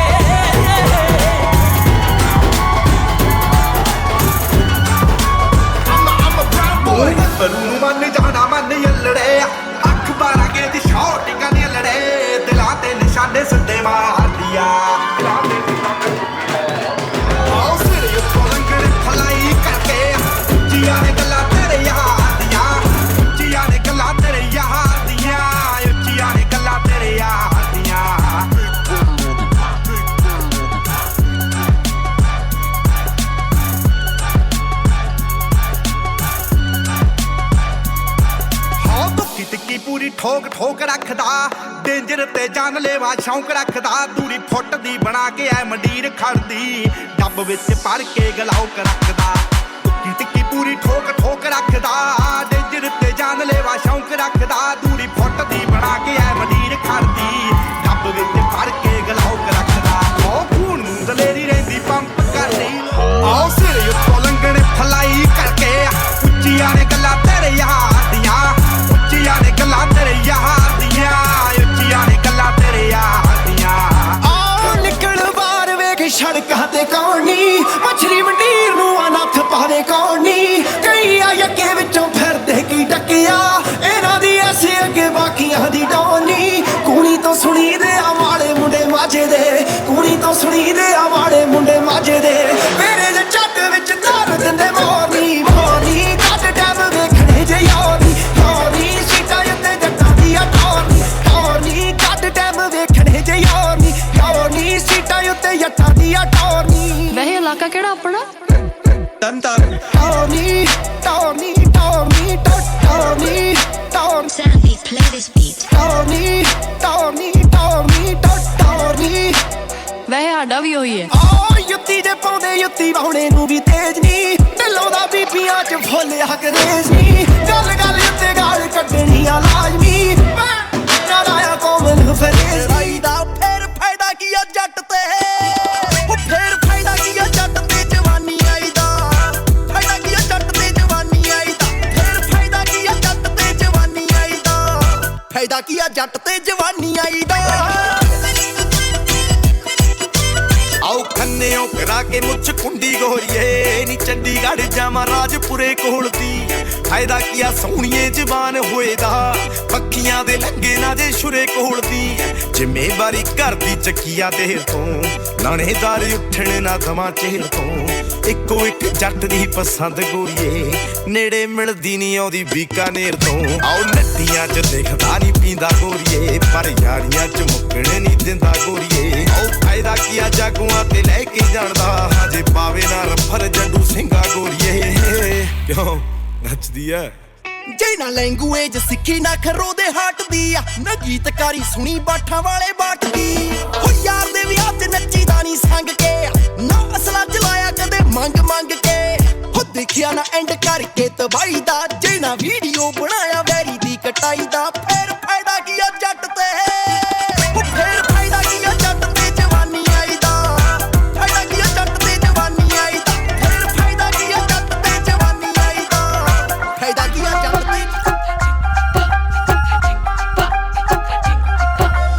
ਬਰੂ ਨੂੰ ਮੰਨ ਜਾਣਾ ਮੰਨ ਯੱਲੜੇ ਅੱਖ ਬਾਰਾਂਗੇ ਦੀ ਸ਼ੌਟਿੰਗਾਂ ਨੇ ਲੜੇ ਦਿਲਾਂ ਤੇ ਨਿਸ਼ਾਨੇ ਸਿੱਧੇ ਮਾਰਦੀਆਂ ਆਓ ਸਿਰ ਉੱਤੋਂ ਲੰਘਣ ਫਲਾਈ ਕਰਕੇ ਉੱਚੀਆਂ ਨੇ ਗੱਲਾਂ ਤੇਰੇ ਯਾਰ ਦੀਆਂ ਉੱਚੀਆਂ ਨੇ ਗੱਲਾਂ ਤੇਰੇ ਯਾਰ ਦੀਆਂ ਉੱਚੀਆਂ ਨੇ ਗੱਲਾਂ ਤੇਰੇ ਯਾਰ ਦੀਆਂ ਟਿੱਕੀ ਪੂਰੀ ਠੋਕ ਠੋਕ ਰੱਖਦਾ ਡੇਂਜਰ ਤੇ ਜਾਨਲੇਵਾ ਸ਼ੌਂਕ ਰੱਖਦਾ ਦੂਰੀ ਫੁੱਟ ਦੀ ਬਣਾ ਕੇ ਐ ਮੰਡੀਰ ਖੜਦੀ ਡੱਬ ਵਿੱਚ ਭਰ ਕੇ ਗਲਾਉਕ ਰੱਖਦਾ ਟਿੱਕੀ ਟਿੱਕੀ ਪੂਰੀ ਠੋਕ ਠੋਕ ਰੱਖਦਾ ਡੇਂਜਰ ਤੇ ਜਾਨਲੇਵਾ ਸ਼ੌਂਕ ਰੱਖਦਾ ਦੂਰੀ ਫੁੱਟ ਦੀ ਬਣਾ ਕੇ ਐ ਮੰਡੀਰ ਖੜਦੀ ਡੱਬ ਵਿੱਚ ਭਰ ਕੇ ਗਲਾਉਕ ਰੱਖਦਾ ਉਹ ਖੂਨ ਨੂੰ ਦਲੇਰੀ ਰਹਿੰਦੀ ਪੰਪ ਕਰਦੀ ਆਓ ਸਿਰ ਉੱਤੋਂ ਲੰਘਣ ਫਲਾਈ ਕਰਕੇ ਉੱਚੀਆਂ ਨੇ ਗੱਲਾਂ ਤੇਰੇ ਯਾਰ ਦੀਆਂ ਉੱਚੀਆਂ ਨੇ ਗੱਲਾਂ ਤੇਰੇ ਯਾਰ ਦੀਆਂ ਉੱਚੀਆਂ ਨੇ ਗੱਲਾਂ ਤੇਰੇ ਯਾਰ ਦੀਆਂ
ਆਓ ਨਿਕਲ ਬਾਹਰ ਵੇਖ ਸੜਕਾਂ ਤੇ ਕੌਣ ਨੀ ਮੱਛਰੀ ਮੰਡੀਰ ਨੂੰ ਅਨੱਥ ਪਾਵੇ ਕੌਣ ਨੀ ਕਈ ਆ ਯੱਕੇ ਵਿੱਚੋਂ ਫਿਰਦੇ ਕੀ ਟੱਕਿਆ ਇਹਨਾਂ ਦੀ ਐਸੇ ਅੱਗੇ ਬਾਕੀਆਂ ਦੀ ਡੋਨੀ ਕੁੜੀ ਤੋਂ ਸੁਣੀ ਦੇ ਆ ਮਾੜੇ ਮੁੰਡੇ ਮਾਝੇ ਦੇ ਕੁੜੀ ਤੋਂ ਸੁਣੀ ਦੇ ਆ ਮਾੜੇ ਮੁੰਡੇ ਮਾਝੇ ਦੇ ਮੇਰੇ ਦੇ ਚੱਟ ਵਿੱਚ ਧਰ ਦਿੰਦੇ ਮੋਰਨੀ ਮੋਰਨੀ ਕੱਟ ਟੈਬ ਵੇਖਣੇ ਜੇ ਯੋਨੀ ਯੋਨੀ ਸੀਟਾਂ ਉੱਤੇ ਜੱਟਾਂ ਦੀਆਂ ਟੋਰਨੀ ਟੋਰਨੀ ਕੱਟ ਟੈਬ ਵੇਖਣੇ ਜੇ ਯੋਨੀ ਯੋਨੀ ਸੀਟਾਂ ਉੱਤੇ ਜੱਟਾਂ ਦੀਆਂ ਟੋਰਨੀ
ਵੈਸੇ ਇਲਾਕਾ ਕਿਹੜਾ ਆਪਣਾ
ਤੰਤਰ ਟੋਰਨੀ ਟੋਰਨੀ ਟੋਰਨੀ ਟੋਰਨੀ ਟੋਰਨੀ
Sandy, play this
ਸਾਡਾ ਵੀ ਉਹੀ ਹੈ।
ਯੁੱਤੀ ਜੇ ਪਾਉਂਦੇ ਯੁੱਤੀ ਵਾਉਣੇ ਨੂੰ ਵੀ ਤੇਜ ਨਹੀਂ, ਢਿੱਲੋਂ ਦਾ ਬੀਬੀਆਂ ਚ ਫੁੱਲ ਹਕਰੇਜ ਨਹੀਂ, ਗੱਲ ਗੱਲ ਉੱਤੇ ਗਾਲ ਕੱਢਣੀ ਆ ਲਾਜ਼ਮੀ, ਮੈਂ ਆਇਆ ਕੋਮਲ ਫਰੇਜ਼ ਆਈ ਦਾ। ਫੇਰ ਫਾਇਦਾ ਕੀ ਆ ਜੱਟ ਤੇ, ਉਹ ਫੇਰ ਫਾਇਦਾ ਕੀ ਆ ਜੱਟ ਤੇ ਜਵਾਨੀ ਆਈ ਦਾ, ਫਾਇਦਾ ਕੀ ਆ ਜੱਟ ਤੇ ਜਵਾਨੀ ਆਈ ਦਾ, ਫੇਰ ਫਾਇਦਾ ਕੀ ਆ ਜੱਟ ਤੇ ਜਵਾਨੀ ਆਈ ਦਾ, ਫਾਇਦਾ ਕੀ ਆ ਜੱਟ ਤੇ ਜਵਾਨੀ ਆਈ ਦਾ। ਆਓ ਖੰਨਿਓ ਕਰਾ ਕੇ ਮੁੱਛ ਕੁੰਡੀ ਗੋਰੀਏ ਨੀ ਚੰਡੀਗੜ੍ਹ ਜਾਵਾਂ ਰਾਜਪੁਰੇ ਕੋਲ ਦੀ, ਫਾਇਦਾ ਕੀ ਆ ਸੋਹਣੀਏ ਜਵਾਨ ਹੋਏ ਦਾ, ਪੱਖੀਆਂ ਦੇ ਲੰਗੇ ਨਾ ਜੇ ਸ਼ੁਰੇ ਕੋਲ ਦੀ, ਜ਼ਿੰਮੇਵਾਰੀ ਘਰ ਦੀ ਚੱਕੀਆ ਦੇਰ ਤੋਂ, ਲਾਣੇਦਾਰ ਉੱਠਣ ਨਾ ਦਵਾਂ ਚਿਹਰ ਤੋਂ, ਇੱਕੋ ਇੱਕ ਜੱਟ ਦੀ ਪਸੰਦ ਗੋਰੀਏ, ਨੇੜੇ ਮਿਲਦੀ ਨੀ ਆਉਂਦੀ ਬੀਕਾਨੇਰ ਤੋਂ। ਆਓ ਨੱਟੀਆਂ ਚ ਦੇਖਦਾ ਨੀ ਪੀਂਦਾ ਗੋਰੀਏ, ਪਰ ਯਾਰੀਆਂ ਚ ਮੁੱਕਣ ਨੀ ਦਿੰਦਾ ਗੋਰੀਏ। ਆਓ ਫਾਇਦਾ ਕੀ ਆ ਜਾਗੂਆਂ ਤੇ ਲੈ ਕੇ ਜਾਣਦਾ, ਹਜੇ ਪਾਵੇ ਨਾ ਰਫਰ ਜੰਡੂ ਸਿੰਘਾ ਗੋਰੀਏ। ਕਿਉਂ ਨੱਚਦੀ ਐ ਜੇ ਨਾ ਲੈਂਗੂਏਜ ਸਿੱਖੀ ਨਾ ਖਰੋ ਦੇ ਹਾਟ ਦੀ ਆ, ਨਾ ਗੀਤਕਾਰੀ ਸੁਣੀ ਬਾਠਾਂ ਵਾਲੇ ਬਾਟ ਦੀ, ਹੋ ਯਾਰ ਦੇ ਵਿਆਹ ਤੇ ਨੱਚੀ ਦਾ ਨੀ ਸੰਗ ਕੇ, ਨਾ ਅਸਲਾ ਚਲਾਇਆ ਕਦੇ ਮੰਗ ਮੰਗ ਕੇ, ਹੋ ਦੇਖਿਆ ਨਾ ਐਂਡ ਕਰਕੇ ਤਬਾਈ ਦਾ, ਜੇ ਨਾ ਵੀਡੀਓ ਬਣਾਇਆ ਵੈਰੀ ਦੀ ਕਟਾਈ ਦਾ, ਫੇਰ ਫਾਇਦਾ ਕੀ ਆ ਜੱਟ ਤੇ, ਹੋ ਫੇਰ ਫਾਇਦਾ ਕੀ ਆ ਜੱਟ ਤੇ ਜਵਾਨੀ ਆਈ ਦਾ, ਫਾਇਦਾ ਕੀ ਆ ਜੱਟ ਤੇ ਜਵਾਨੀ ਆਈ ਦਾ, ਫੇਰ ਫਾਇਦਾ ਕੀ ਆ ਜੱਟ ਤੇ ਜਵਾਨੀ ਆਈ ਦਾ, ਫਾਇਦਾ ਕੀ ਆ ਜੱਟ ਤੇ।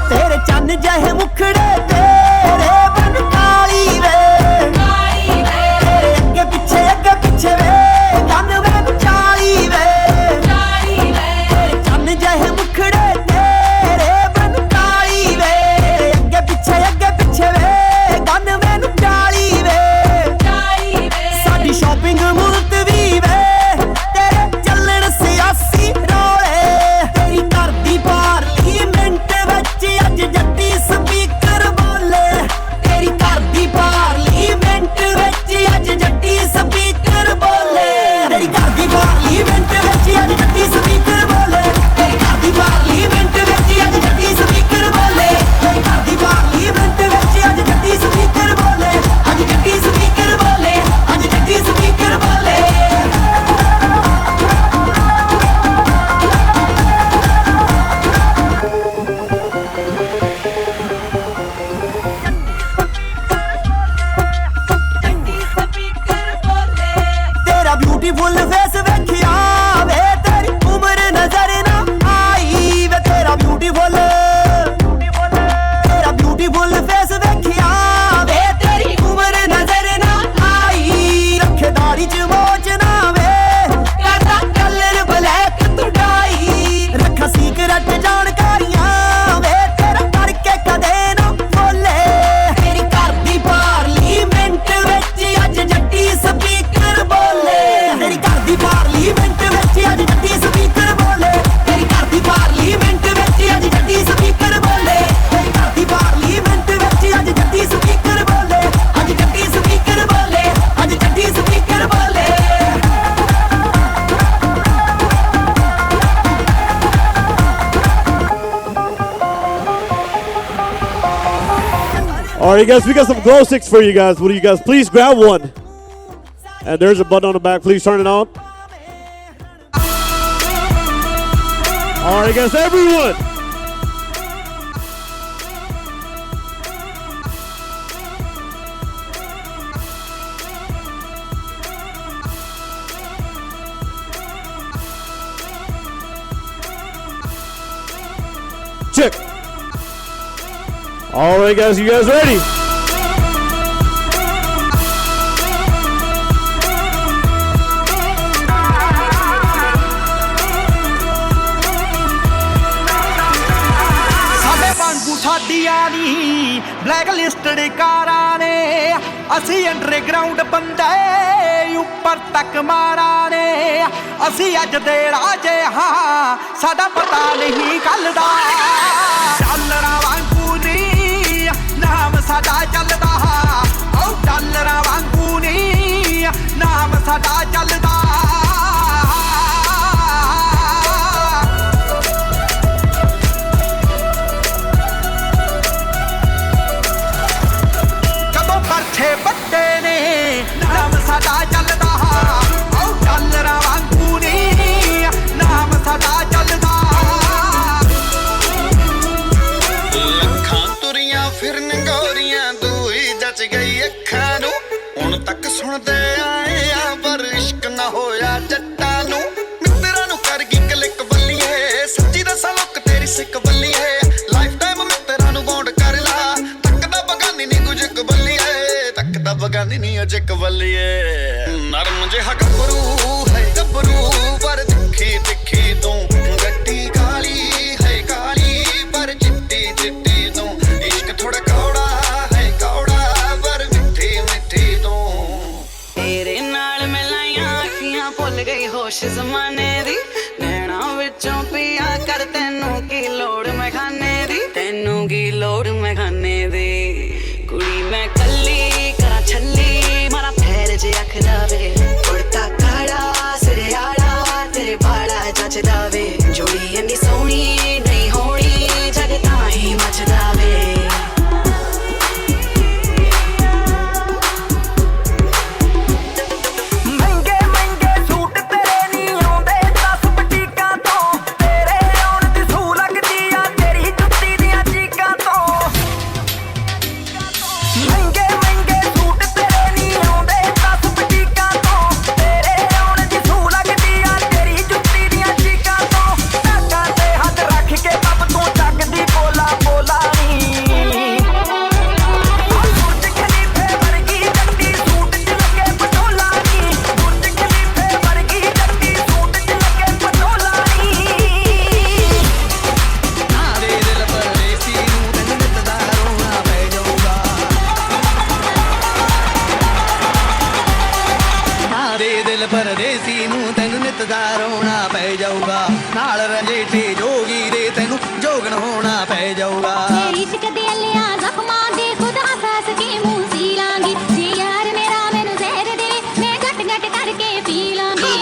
ਤੇਰੇ ਚੰਨ ਜਿਹੇ ਮੁਖੜੇ ਤੇਰੇ ਬਨ ਕਾਲੀ ਵੇ, ਤੇਰੇ ਅੱਗੇ ਪਿੱਛੇ ਵੇ ਕੰਨ ਵੇ ਚਾਲੀ ਵੇ, ਤੇਰੇ ਚੰਨ ਜਿਹੇ ਮੁਖੜੇ ਤੇਰੇ ਬਨ ਕਾਲੀ ਵੇ, ਅੱਗੇ ਪਿੱਛੇ ਵੇ ਕੰਨ ਵੇ ਚਾਲੀ ਵੇ, ਸਾਡੀ ਸ਼ਾਪਿੰਗ ਮੁਲਤਵੀ ਵੇ, ਤੇਰੇ ਚੱਲਣ ਸਿਆਸੀ ਰੋਲੇ, ਤੇਰੀ ਘਰ ਦੀ ਪਾਰਲੀਮੈਂਟ ਵਿੱਚ ਅੱਜ ਜੱਟੀ ਸਪੀਕਰ ਬੋਲੇ, ਤੇਰੀ ਘਰ ਦੀ ਪਾਰਲੀਮੈਂਟ ਵਿੱਚ ਅੱਜ ਜੱਟੀ ਸਪੀਕਰ ਬੋਲੇ, ਤੇਰੀ ਘਰ ਦੀ ਪਾਰਲੀਮੈਂਟ ਵਿੱਚ ਅੱਜ ਜੱਟੀ ਸਪੀਕਰ ਬੋਲੇ, ਤੇਰੀ ਘਰ ਦੀ ਪਾਰਲੀਮੈਂਟ ਵਿੱਚ ਅੱਜ ਜੱਟੀ ਸਪੀਕਰ ਬੋਲੇ, ਤੇਰੀ ਘਰ ਦੀ ਪਾਰਲੀਮੈਂਟ ਵਿੱਚ ਅੱਜ ਜੱਟੀ ਸਪੀਕਰ ਬੋਲੇ, ਅੱਜ ਜੱਟੀ ਸਪੀਕਰ ਬੋਲੇ, ਅੱਜ ਜੱਟੀ ਸਪੀਕਰ ਬੋਲੇ। ਤੇਰਾ ਬਿਊਟੀਫੁਲ ਫੇਸ ਵੇਖਿਆ ਵੇ, ਤੇਰੀ ਉਮਰ ਨਜ਼ਰ ਨਾ ਆਈ ਵੇ, ਤੇਰਾ ਬਿਊਟੀਫੁਲ ਫੇਸ ਵੇਖਿਆ ਵੇ, ਤੇਰੀ ਉਮਰ ਨਜ਼ਰ ਨਾ ਆਈ, ਰੱਖੇਦਾਰੀ ਚ ਮੋਚ ਨਾ ਵੇ, ਕਰਦਾ ਕਲਰ ਬਲੈਕ ਤੁਡਾਈ, ਰੱਖਾ ਸੀਕਰਟ ਜਾਣਕਾਰੀਆਂ ਵੇ, ਤੇਰਾ ਕਰਕੇ ਕਦੇ ਨਾ ਬੋਲੇ, ਤੇਰੀ ਘਰ ਦੀ ਪਾਰਲੀਮੈਂਟ ਵਿੱਚ ਅੱਜ ਜੱਟੀ ਸਪੀਕਰ ਬੋਲੇ, ਤੇਰੀ ਘਰ ਦੀ ਪਾਰਲੀਮੈਂਟ ਵਿੱਚ ਅੱਜ ਜੱਟੀ ਸਪੀਕਰ ਬੋਲੇ, ਤੇਰੀ ਘਰ ਦੀ ਪਾਰਲੀਮੈਂਟ ਵਿੱਚ ਅੱਜ ਜੱਟੀ ਸਪੀਕਰ ਬੋਲੇ, ਤੇਰੀ ਘਰ ਦੀ ਪਾਰਲੀਮੈਂਟ ਵਿੱਚ ਅੱਜ ਜੱਟੀ ਸਪੀਕਰ ਬੋਲੇ, ਅੱਜ ਜੱਟੀ ਸਪੀਕਰ ਬੋਲੇ, ਅੱਜ ਜੱਟੀ ਸਪੀਕਰ ਬੋਲੇ।
All right, guys, we got some glow sticks for you guys. What do you guys? Please grab one. And there's a button on the back. Please turn it on. All right, guys, everyone. Check. All right, guys, you guys ready?
ਸਾਡੇ ਵਾਂਗੂ ਸਾਡੀਆਂ ਨੀ black listed ਕਾਰਾਂ ਨੇ, ਅਸੀਂ underground ਬੰਦੇ ਉੱਪਰ ਤੱਕ ਮਾਰਾਂ ਨੇ, ਅਸੀਂ ਅੱਜ ਦੇ ਰਾਜੇ ਹਾਂ, ਸਾਡਾ ਪਤਾ ਨਹੀਂ ਕੱਲ ਦਾ, ਡਾਲਰਾਂ ਵਾਂਗੂ ਨੀ ਨਾਮ ਸਾਡਾ ਚੱਲਦਾ, ਓ ਡਾਲਰਾਂ ਵਾਂਗੂ ਨੀ ਨਾਮ ਸਾਡਾ ਚੱਲਦਾ।
ਸਾਡਾ ਚੱਲਦਾ ਆਉ ਡਾਲਰਾਂ ਵਾਂਗੂ ਨੀ ਨਾਮ ਸਾਡਾ ਚੱਲਦਾ
ਲੱਖਾਂ ਤੁਰੀਆਂ ਫਿਰਨ ਗੋਰੀਆਂ ਦੂਈ ਜੱਜ ਗਈ ਅੱਖਾਂ ਨੂੰ ਹੁਣ ਤੱਕ ਸੁਣਦੇ ਆਏ ਆ ਪਰ ਇਸ਼ਕ ਨਾ ਹੋਇਆ ਜੱਟਾਂ ਨੂੰ ਮਿੱਤਰਾਂ ਨੂੰ ਕਰ ਗਈ ਕਲਿੱਕ ਬੱਲੀਏ ਸੱਚੀ ਦੱਸਾਂ ਲੋਕ ਤੇਰੀ ਸਿੱਕ ਬੱਲੀਏ ਲਾਈਫ ਟਾਈਮ ਮਿੱਤਰਾਂ ਨੂੰ ਬੌਂਡ ਕਰ ਲਾ ਤੱਕਦਾ ਬਗਾਨੀ ਨੀ ਕੁਝ ਕਬੱਲੀਏ ਤੱਕਦਾ ਬਗਾਨੀ ਨੀ ਅਜੇ ਕਬੱਲੀਏ ਨਰਮ ਜਿਹਾ ਗੱਭਰੂ ਹੈ ਗੱਭਰੂ ਪਰ ਤਿੱਖੀ ਤਿੱਖੀ ਤੂੰ ਗੱਡੀ ਕਾਲੀ ਹੈ ਕਾਲੀ ਪਰ ਚਿੱਟੀ ਚਿੱਟੀ ਤੂੰ ਇਸ਼ਕ ਥੋੜਾ ਕੌੜਾ ਹੈ ਕੌੜਾ ਪਰ ਮਿੱਠੀ ਮਿੱਠੀ ਤੂੰ
ਤੇਰੇ ਨਾਲ ਮੈਂ ਲਾਈਆਂ ਅੱਖੀਆਂ ਭੁੱਲ ਗਈ ਹੋਸ਼ ਜ਼ਮਾਨੇ ਦੀ ਨੈਣਾ ਵਿੱਚੋਂ ਪਿਆ ਕਰ ਤੈਨੂੰ ਕੀ ਲੋੜ ਮੈਂ ਖਾਨੇ ਦੀ ਤੈਨੂੰ ਕੀ ਲੋੜ ਮੈਂ ਖਾਨੇ ਦੀ ਕੁੜੀ ਮੈਂ ਕੱਲੀ ਕਰਾਂ ਛੱਲੀ ਮਾਰਾ ਫੇਰ ਜੇ ਅੱਖ ਦਾਵੇ ਉੜਤਾ ਕਾੜਾ ਸਿਰੇ ਆੜਾ ਤੇਰੇ ਬਾੜਾ ਜੱਜਦਾ ਵੇ ਜੋੜੀ ਇੰਨੀ ਸੋਹਣੀ ਨਹੀਂ ਹੋਣੀ ਜਗ ਤਾਂ ਹੀ ਮੱਚਦਾ ਵੇ
ਪਰਦੇਸੀ ਨੂੰ ਤੈਨੂੰ ਨਿੱਤ ਦਾ ਰੋਣਾ ਪੈ ਜਾਊਗਾ ਨਾਲ ਰੰਜੇਠੇ ਜੋਗੀ ਦੇ ਤੈਨੂੰ ਜੋਗਣ ਹੋਣਾ ਪੈ ਜਾਊਗਾ
ਮੇਰੀ ਇਸ਼ਕ ਦੇ ਲਿਆ ਜ਼ਖਮਾਂ ਦੇ ਖੁਦ ਹੱਸ ਕੇ ਮੂੰਹ ਸੀ ਲਾਂਗੀ ਜੇ ਯਾਰ ਮੇਰਾ ਮੈਨੂੰ ਜ਼ਹਿਰ ਦੇ ਮੈਂ ਘਟ ਘਟ ਕਰਕੇ ਪੀ ਲਾਂਗੀ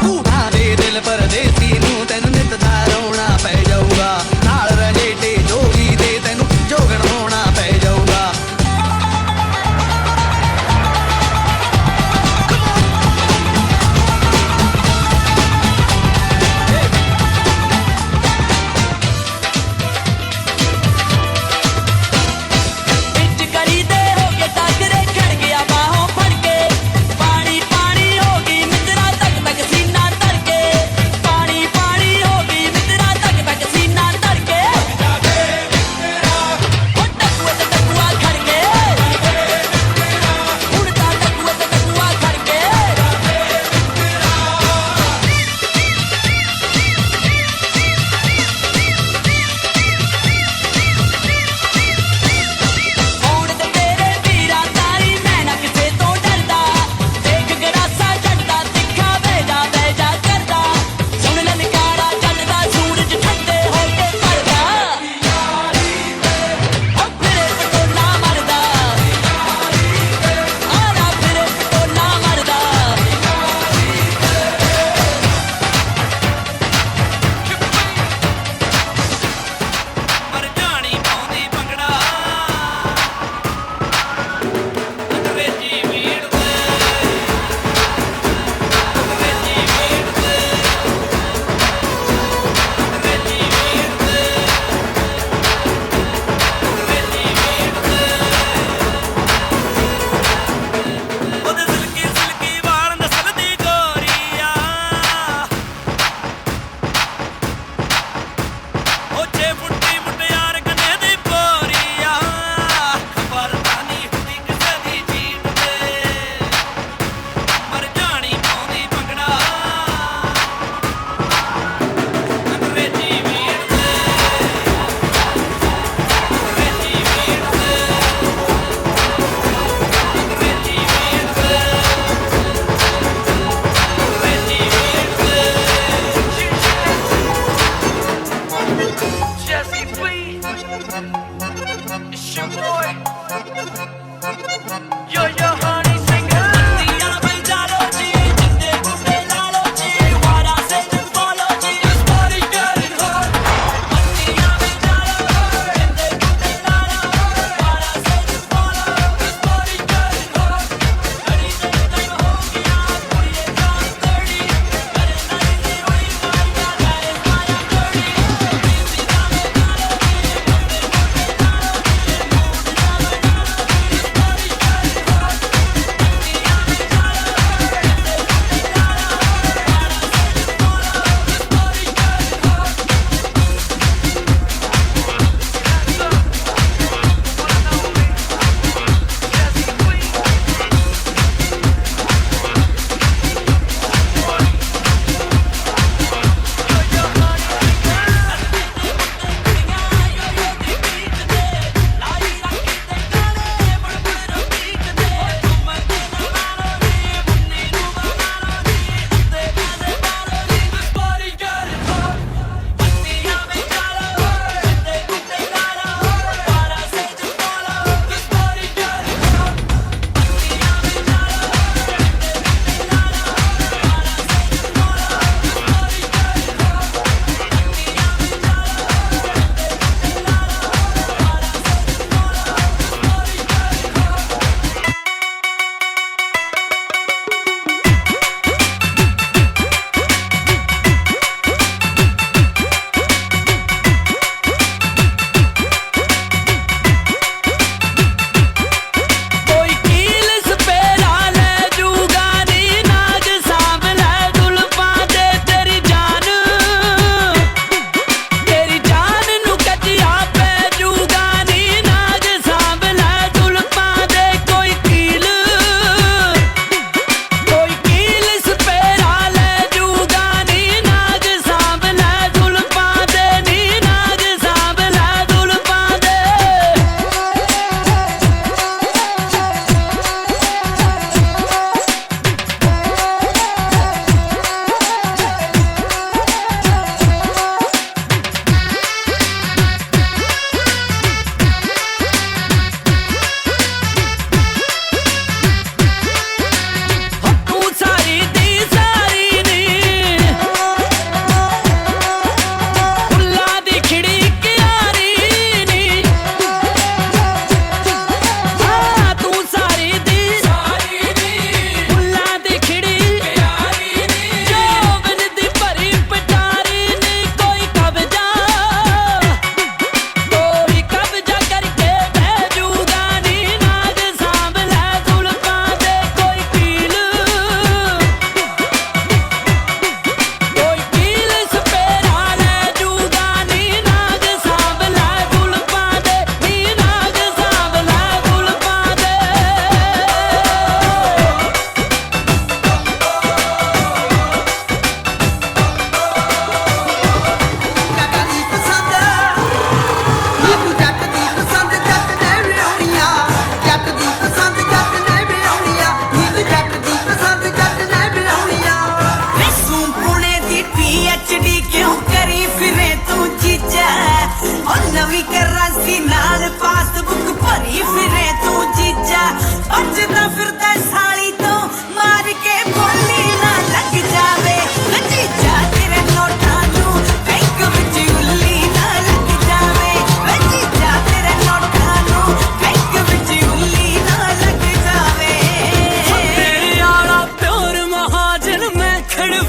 ਤੂੰ ਦੇ ਦਿਲ ਪਰਦੇਸੀ ਨੂੰ ਤੈਨੂੰ ਨਿੱਤ ਦਾ ਰੋਣਾ ਪੈ ਜਾਊਗਾ ਨਾਲ ਰੰਜੇਠੇ ਜੋਗੀ ਦੇ ਤੈਨੂੰ ਜੋਗਣ ਹੋਣਾ ਪੈ ਜਾਊਗਾ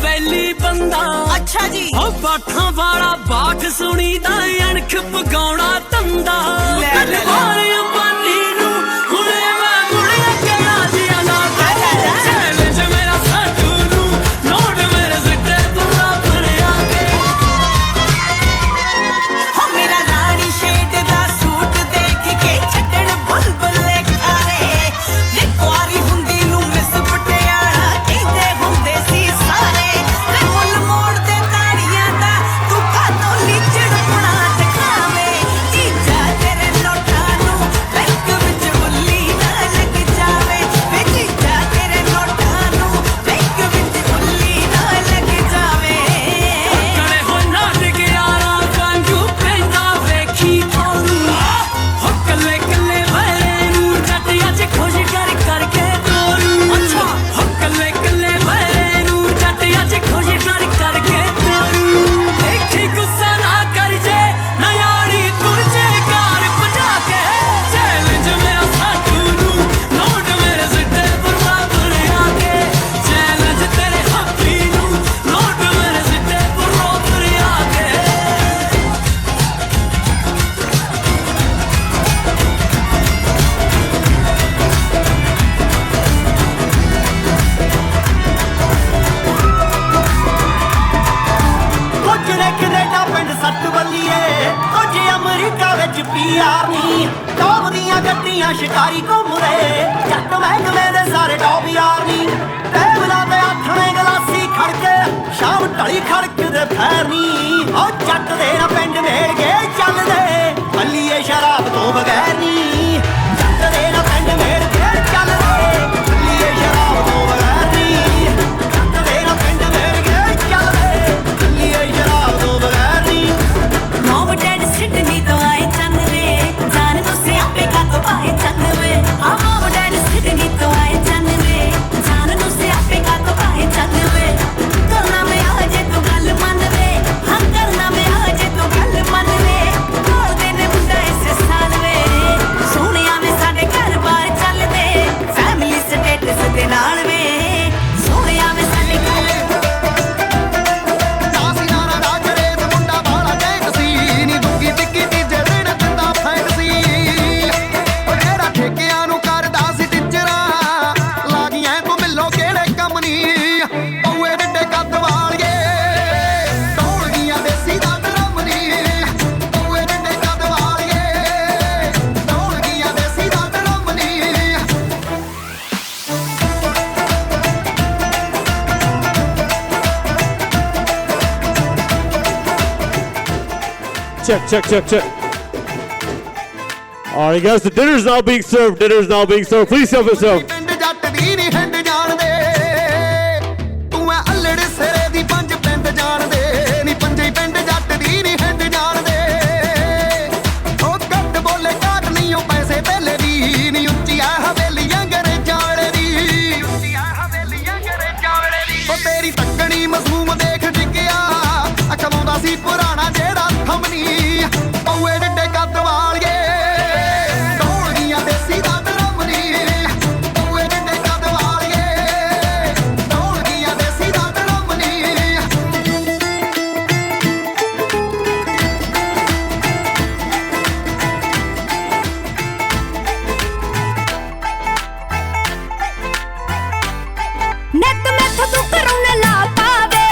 वैली बंदा
अच्छा जी
ओ बाठा वाला बाठ सुनी दा अणख पगाउणा तंदा मारे अंबानी नू हुणे मैं गुड़िया के राजिया ना चैलेंज मेरा साडू नू नोट मेरे सिट्टे पूरा भरिया के
हो मेरा रानी शेड दा सूट देख के छड्डण बुलबुले खारे जे कुआरी हुंदी नू मिस पटियाला कहंदे हुंदे सी सारे ते मुल मोड़ दे ताड़ियां दा तू कातों लीचड़ पुणा दिखावे जीजा तेरे नोटां नू बैंक विच बुल्ली ना लग जावे वे जीजा तेरे नोटां नू बैंक विच बुल्ली ना लग जावे
कड़े हो नाट ग्यारा वांगू पैंदा वेखी थोरू हो कल्ले कल्ले वैरू जटिया च खुश कर करके तोरू अच्छा हो कल्ले कल्ले वैरू जटिया च खुश कर करके तोरू देखी गुस्सा ना कर जे नयारी तुझे कार बजा के चैलेंज मेरा साडू नू नोट मेरे सिट्टे पुरवा भरिया के चैलेंज तेरे हाथी नू नोट मेरे सिट्टे पुरवा भरिया के
ਕੁਝ ਨੇ ਕੈਨੇਡਾ ਪਿੰਡ ਸੱਤ ਬੱਲੀਏ ਕੁਝ ਅਮਰੀਕਾ ਵਿੱਚ ਪੀਆਰ ਨੀ ਟੌਪ ਦੀਆਂ ਗੱਡੀਆਂ ਸ਼ਿਕਾਰੀ ਘੁੰਮਦੇ ਜੱਟ ਮਹਿਕਮੇ ਦੇ ਸਾਰੇ ਟੌਪ ਯਾਰ ਨੀ ਟੇਬਲਾਂ ਤੇ ਆਥਣੇ ਗਲਾਸੀ ਖੜਕੇ ਸ਼ਾਮ ਢਲੀ ਖੜਕਦੇ ਫੈਰ ਨੀ ਉਹ ਜੱਟ ਦੇ ਨਾ ਪਿੰਡ ਮੇੜ ਕੇ ਚੱਲਦੇ ਬੱਲੀਏ ਸ਼ਰਾਬ ਤੋਂ ਬਗੈਰ ਨੀ ਜੱਟ ਦੇ ਨਾ ਪਿੰਡ ਮੇੜ ਕੇ ਚੱਲਦੇ ਬੱਲੀਏ ਸ਼ਰਾਬ ਤੋਂ ਬਗੈਰ ਨੀ ਜੱਟ ਦੇ ਨਾ ਪਿੰਡ ਮੇੜ ਕੇ ਚੱਲਦੇ ਬੱਲੀਏ ਸ਼ਰਾਬ ਤੋਂ ਬਗੈਰ ਨੀ
मॉम डैड सिडनी तो आए चंद वे जान तो सियापे का तो आए चंद वे मॉम डैड सिडनी तो आए चंद वे जान तो सियापे का तो आए चंद वे करना में आजे तो गल मन वे हाँ करना में आजे तो गल मन वे तोड़ देने मुंडा इस साल वे सोनिया में साडे घर बार चल दे फैमिली स्टेटस दे नाल वे सोनिया में साडे घर
ਨਾਸੀ ਨਾਰਾ ਦਾ ਕਰੇ ਤੇ ਮੁੰਡਾ ਬਾਲਾ ਜੈਕ ਸੀ ਨੀ ਦੁੱਗੀ ਟਿੱਕੀ ਤੀਜੇ ਦਿਨ ਦਿੰਦਾ ਫੈਂਟਸੀ ਉਹ ਜਿਹੜਾ ਠੇਕਿਆਂ ਨੂੰ ਕਰਦਾ ਸੀ ਟੀਚਰਾਂ ਲਾਗੀਆਂ ਕੋ ਮਿਲੋ ਕਿਹੜੇ ਕੰਮ ਨੀ ਪਊਏ ਡੱਡੇ ਕੱਦ ਵਾਲੀਏ ਦੌੜ ਗਈਆਂ ਦੇਸੀ ਦਾ ਡਰਮ ਨੀ ਪਊਏ ਡੱਡੇ ਕੱਦ ਵਾਲੀਏ ਦੌੜ ਗਈਆਂ ਦੇਸੀ ਦਾ ਡਰਮ ਨੀ
Check, check, check, check. All right, guys, the dinner's now being served. Dinner's now being served. Please help yourself.
ਪਿੰਡ ਜੱਟ ਦੀ ਨੀ ਹਿੰਡ ਜਾਣਦੇ ਤੂੰ ਐ ਅਲੜ ਸਿਰੇ ਦੀ ਪੰਜ ਪਿੰਡ ਜਾਣਦੇ ਨੀ ਪੰਜੇ ਪਿੰਡ ਜੱਟ ਦੀ ਨੀ ਹਿੰਡ ਜਾਣਦੇ ਉਹ ਘੱਟ ਬੋਲੇ ਘਾਟ ਨਹੀਂ ਉਹ ਪੈਸੇ ਪਹਿਲੇ ਦੀ ਨੀ ਉੱਚੀ ਆ ਹਵੇਲੀਆਂ ਅੰਗਰੇਜ਼ਾਂ ਵਾਲੇ ਦੀ ਉੱਚੀ ਆ ਹਵੇਲੀਆਂ ਅੰਗਰੇਜ਼ਾਂ ਵਾਲੇ ਦੀ ਉਹ ਤੇਰੀ ਤੱਕਣੀ ਮਾਸੂਮ ਦੇਖ ਡਿੱਗਿਆ ਅਖਵਾਉਂਦਾ ਸੀ ਪੁਰਾਣਾ ਜਿਹੜਾ ਥੰਮਨੀ ਪਊਏ ਡੱਡੇ ਕੱਦ ਵਾਲੀਏ ਦੌੜ ਗਈਆਂ ਦੇਸੀ ਦਾ ਡਰਮ ਨੀ ਪਊਏ ਡੱਡੇ ਕੱਦ ਵਾਲੀਏ ਦੌੜ ਗਈਆਂ ਦੇਸੀ ਦਾ ਡਰਮ ਨੀ
ਨੈਟ ਮੈਥੋਂ ਤੂੰ ਕਰਾਉਣਾ ਲਾ ਪਾਵੇ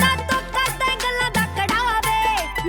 ਕਾਤੋਂ ਕਰਦਾ ਗੱਲਾਂ ਦਾ ਕੜਾਵੇ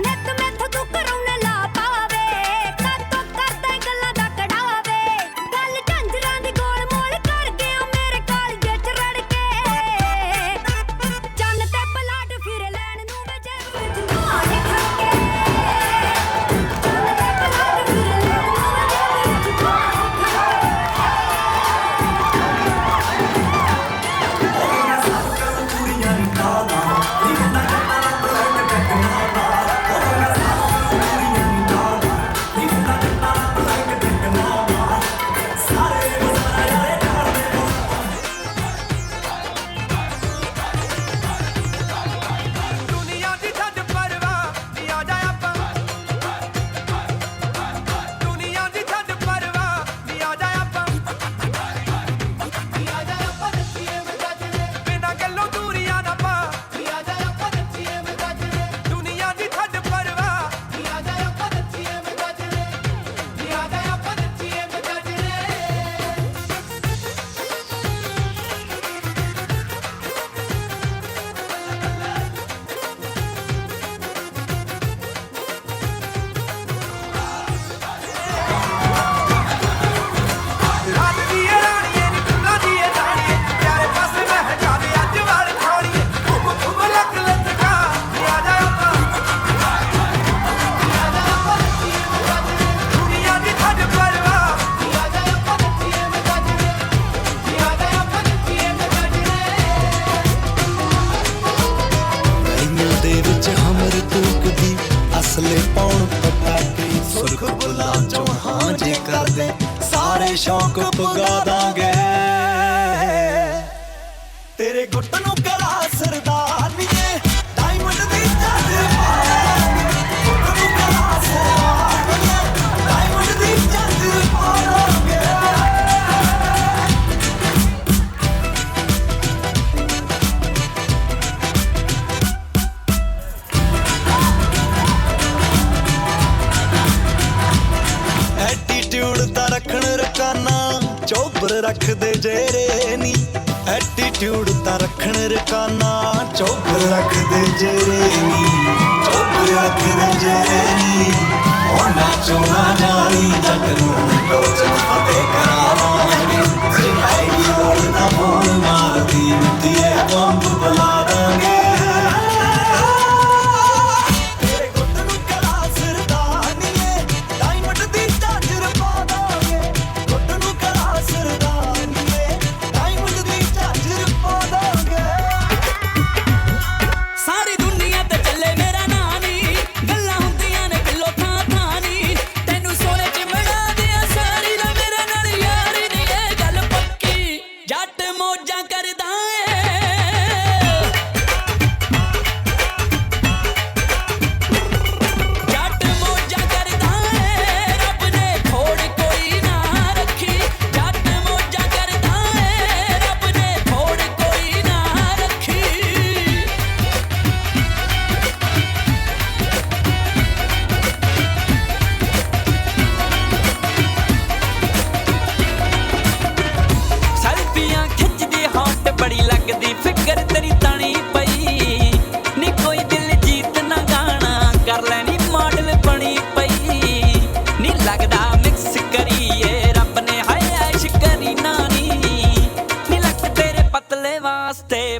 ਜੇ ਕਰਦੇ ਸਾਰੇ ਸ਼ੌਕ ਪੁਗਾ ਦਾਂਗੇ ਤੇਰੇ ਗੁੱਟ ਨੂੰ ਕਰਾ ਸਰਦਾਨੀਏ ਡਾਇਮੰਡ ਦੀ ਚਾਦਰ ਪਾਵਾਂਗੇ ਗੁੱਟ ਨੂੰ ਕਰਾ ਸਰਦਾਨੀਏ ਡਾਇਮੰਡ ਦੀ ਚਾਦਰ ਪਾਵਾਂਗੇ ਐਟੀਟਿਊਡ ਤਾਂ ਰੱਖਣ ਰਕਾਨਾ ਚੋਬਰ ਰੱਖਦੇ ਜੇਰੇ ਨੀ ਐਟੀਟਿਊਡ ਤਾਂ ਰੱਖਣ ਰਕਾਨਾ ਚੋਬਰ ਰੱਖਦੇ ਜੇਰੇ ਨੀ ਚੋਬਰ ਰੱਖਦੇ ਜੇਰੇ ਨੀ ਉਹ ਨਾਚੋ ਨਾ ਜਾਈ ਜੱਟ ਨੂੰ ਟੋਚ ਫਤਿਹ ਕਰਾਵਾਂਗੇ ਸਿਆਈ ਲੋੜ ਨਾ ਬੋਲ ਮਾਰਦੀ ਹੁੰਦੀ ਏ ਬੰਬ ਬੁਲਾ ਦਾਂਗੇ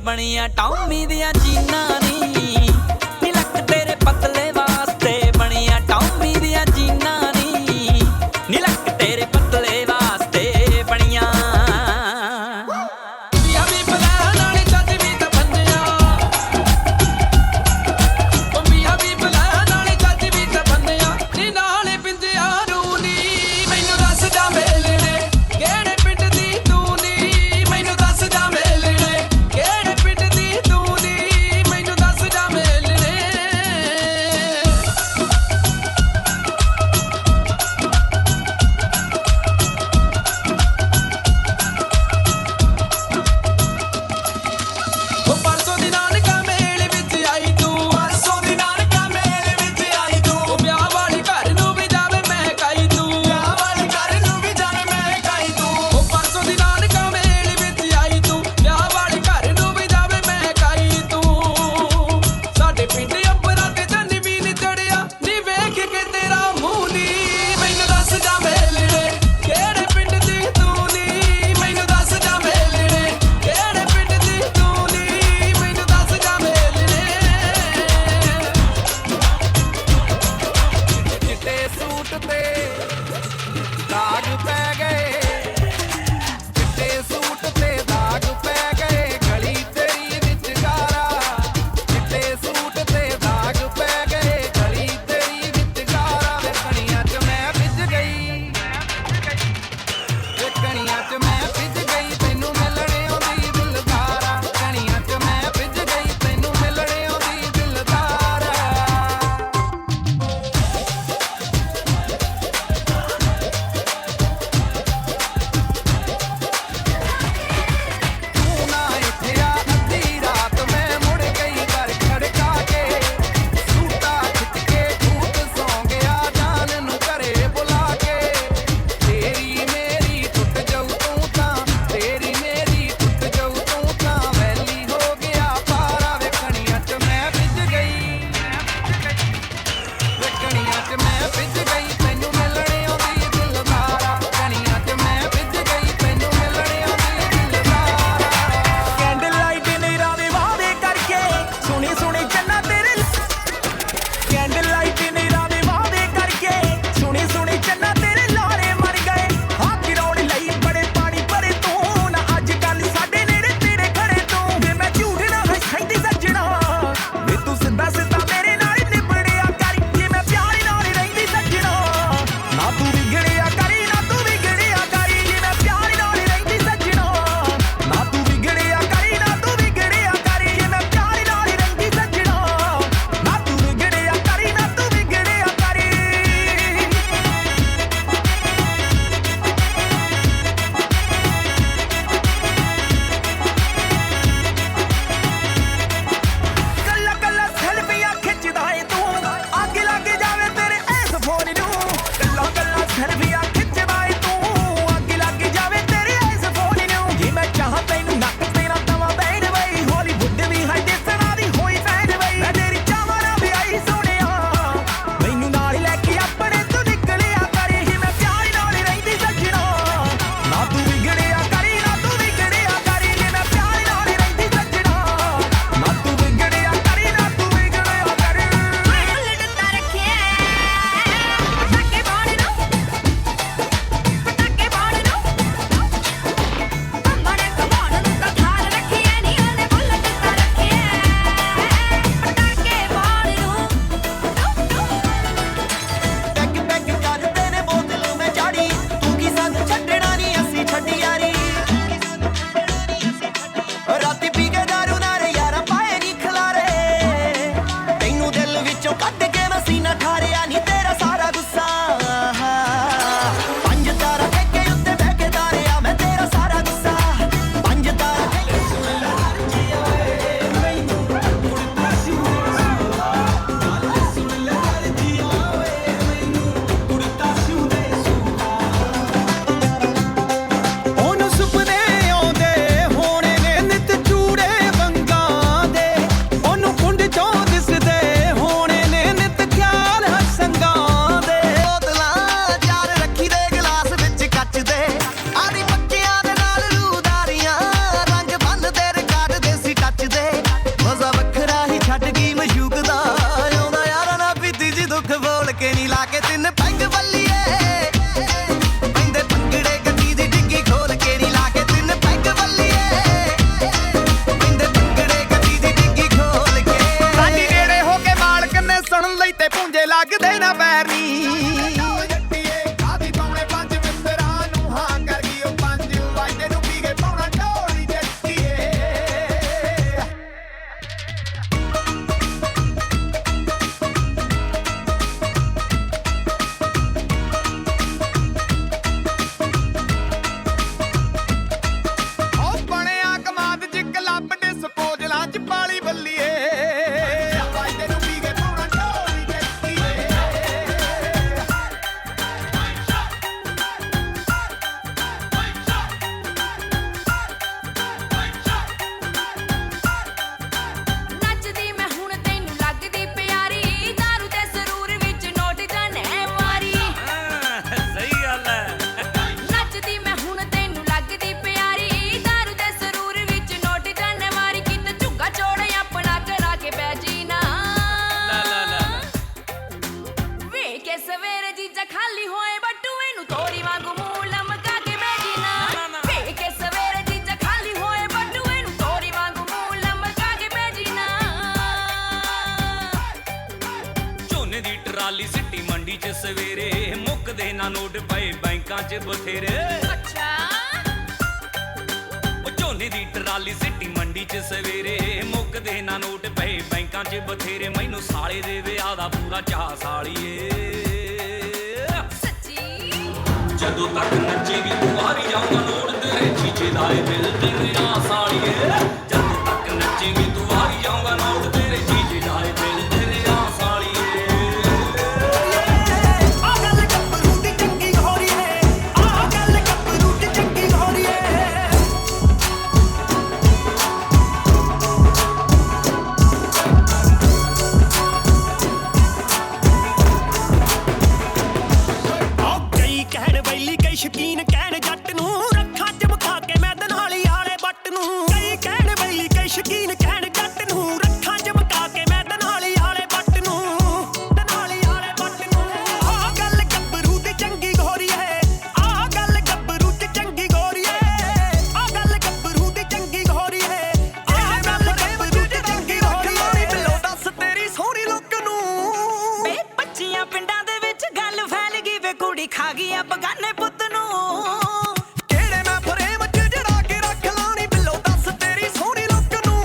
ਬਣੀਆਂ ਟੌਮੀ ਦੀਆਂ ਜੀਨਾਂ ਨੀ ਨੀ ਲੱਕ ਤੇਰੇ ਪਤਲੇ ਵਾਸਤੇ ਬਣੀਆਂ ਟੌਮੀ ਦੀਆਂ ਜੀਨਾਂ ਨੀ ਨੀ ਲੱਕ ਤੇਰੇ ਪਤਲੇ ਵਾਸਤੇ ਬਣੀਆਂ ਮੀਆਂ ਵੀ ਬੁਲਾ ਨਾਲੇ ਚੱਜ ਵੀ ਤਾਂ ਬੰਨਿਆ ਉਹ ਮੀਆਂ ਵੀ ਬੁਲਾ ਨਾਲੇ ਚੱਜ ਵੀ ਤਾਂ ਬੰਨਿਆ ਨੀ ਨਾਲੇ ਪਿੰਜਿਆ ਨੂੰ ਨੀ ਮੈਨੂੰ ਦੱਸ ਜਾ ਮੇਲਣੇ ਕਿਹੜੇ ਪਿੰਡ ਦੀ ਤੂੰ ਨੀ ਮੈਨੂੰ ਦੱਸ ਜਾ ਮੇਲਣੇ ਕਿਹੜੇ ਪਿੰਡ ਦੀ ਤੂੰ ਨੀ ਮੈਨੂੰ ਦੱਸ ਜਾ
ਟਰਾਲੀ ਸਿੱਟੀ ਮੰਡੀ 'ਚ ਸਵੇਰੇ ਮੁੱਕਦੇ ਨਾ ਨੋਟ ਪਏ ਬੈਂਕਾਂ 'ਚ ਬਥੇਰੇ
ਅੱਛਾ
ਉਹ ਝੋਨੇ ਦੀ ਟਰਾਲੀ ਸਿੱਟੀ ਮੰਡੀ 'ਚ ਸਵੇਰੇ ਮੁੱਕਦੇ ਨਾ ਨੋਟ ਪਏ ਬੈਂਕਾਂ 'ਚ ਬਥੇਰੇ ਮੈਨੂੰ ਸਾਲੇ ਦੇ ਵਿਆਹ ਦਾ ਪੂਰਾ ਚਾਅ ਸਾਲੀਏ
ਸੱਚੀ
ਜਦੋਂ ਤੱਕ ਨੱਚੇਗੀ ਤੂੰ ਵਾਰੀ ਜਾਊਂਗਾ ਨੋਟ ਤੇਰੇ ਜੀਜੇ ਦਾ ਏ ਦਿਲ ਤੇ ਮੇਰਾ ਸਾਲੀਏ ਜਦੋਂ ਤੱਕ ਨੱਚੇਗੀ ਤੂੰ ਵਾਰੀ ਜਾਊਂਗਾ ਨੋਟ ਤੇਰੇ ਜੀਜੇ ਦਾ ਏ ਦਿਲ ਤੇ ਮੇਰਾ ਸਾਲੀਏ
ਆ ਗੱਲ ਗੱਭਰੂ ਦੀ ਚੰਗੀ ਘੋਰੀਏ ਆ ਗੱਲ ਗੱਭਰੂ ਦੀ ਚੰਗੀ ਘੋਰੀਏ ਕਈ ਕਹਿਣ ਬੈਲੀ ਕਈ ਸ਼ਕੀਨ ਕਹਿਣ ਜੱਟ ਨੂੰ ਰੱਖਾਂ ਚਮਕਾ ਕੇ ਮੈਂ ਦਨਾਲੀ ਵਾਲੇ ਬੱਟ ਨੂੰ ਕਈ ਕਹਿਣ ਬੈਲੀ ਕਈ ਸ਼ਕੀਨ ਕਹਿਣ ਜੱਟ ਨੂੰ ਰੱਖਾਂ ਚਮਕਾ ਕੇ ਮੈਂ ਦਨਾਲੀ ਵਾਲੇ ਬੱਟ ਨੂੰ ਦਨਾਲੀ ਵਾਲੇ ਬੱਟ ਨੂੰ ਆ ਗੱਲ ਗੱਭਰੂ ਦੀ ਚੰਗੀ ਘੋਰੀਏ ਆ ਗੱਲ ਗੱਭਰੂ ਦੀ ਚੰਗੀ ਘੋਰੀਏ ਆ ਗੱਲ ਗੱਭਰੂ ਦੀ ਚੰਗੀ ਘੋਰੀਏ ਆ ਗੱਲ ਗੱਭਰੂ ਦੀ ਚੰਗੀ ਘੋਰੀਏ ਬਿੱਲੋ ਦੱਸ ਤੇਰੀ ਸੋਹਣੀ ਲੁੱਕ ਨੂੰ
ਵੇ 25 ਪਿੰਡਾਂ ਦੇ ਵਿੱਚ ਗੱਲ ਫੈਲ ਗਈ ਵੇ ਕੁੜੀ ਖਾ ਗਈ ਆ ਬਗਾਨੇ ਪੁੱਤ ਨੂੰ
ਕਿਹੜੇ ਮੈਂ ਫਰੇਮ ਚ ਜੜਾ ਕੇ ਰੱਖ ਲਾਣੀ ਬਿੱਲੋ ਦੱਸ ਤੇਰੀ ਸੋਹਣੀ ਲੁੱਕ ਨੂੰ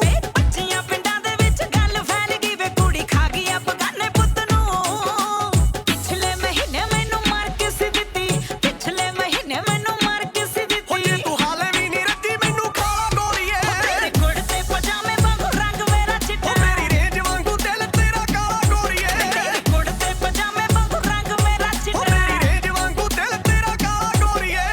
ਵੇ 25 ਪਿੰਡਾਂ ਦੇ ਵਿੱਚ ਗੱਲ ਫੈਲ ਗਈ ਵੇ ਕੁੜੀ ਖਾ ਗਈ ਆ ਬਗਾਨੇ ਪੁੱਤ ਨੂੰ ਪਿਛਲੇ ਮਹੀਨੇ ਮੈਨੂੰ ਮਾਰ ਕੇ ਸੀ ਦਿੱਤੀ ਪਿਛਲੇ ਮਹੀਨੇ ਮੈਨੂੰ ਮਾਰ ਕੇ ਸੀ
ਹੋ ਜੇ
ਦਿੱਤੀ
ਤੂੰ ਹਾਲੇ ਵੀ ਨਹੀਂ ਰੱਜੀ ਮੈਨੂੰ ਕਾਲਾ ਗੋਰੀਏ
ਤੇਰੇ ਕੁੜਤੇ ਪਜਾਮੇ ਵਾਂਗੂ ਰੰਗ ਮੇਰਾ ਚਿੱਟਾ
ਮੇਰੀ ਰੇਂਜ ਵਾਂਗੂ ਦਿਲ ਤੇਰਾ ਕਾਲਾ ਗੋਰੀਏ
ਤੇਰੇ ਕੁੜਤੇ ਪਜਾਮੇ ਵਾਂਗੂ ਰੰਗ ਮੇਰਾ ਚਿੱਟਾ
ਮੇਰੀ ਰੇਂਜ ਵਾਂਗੂ ਦਿਲ ਤੇਰਾ ਕਾਲਾ ਗੋਰੀਏ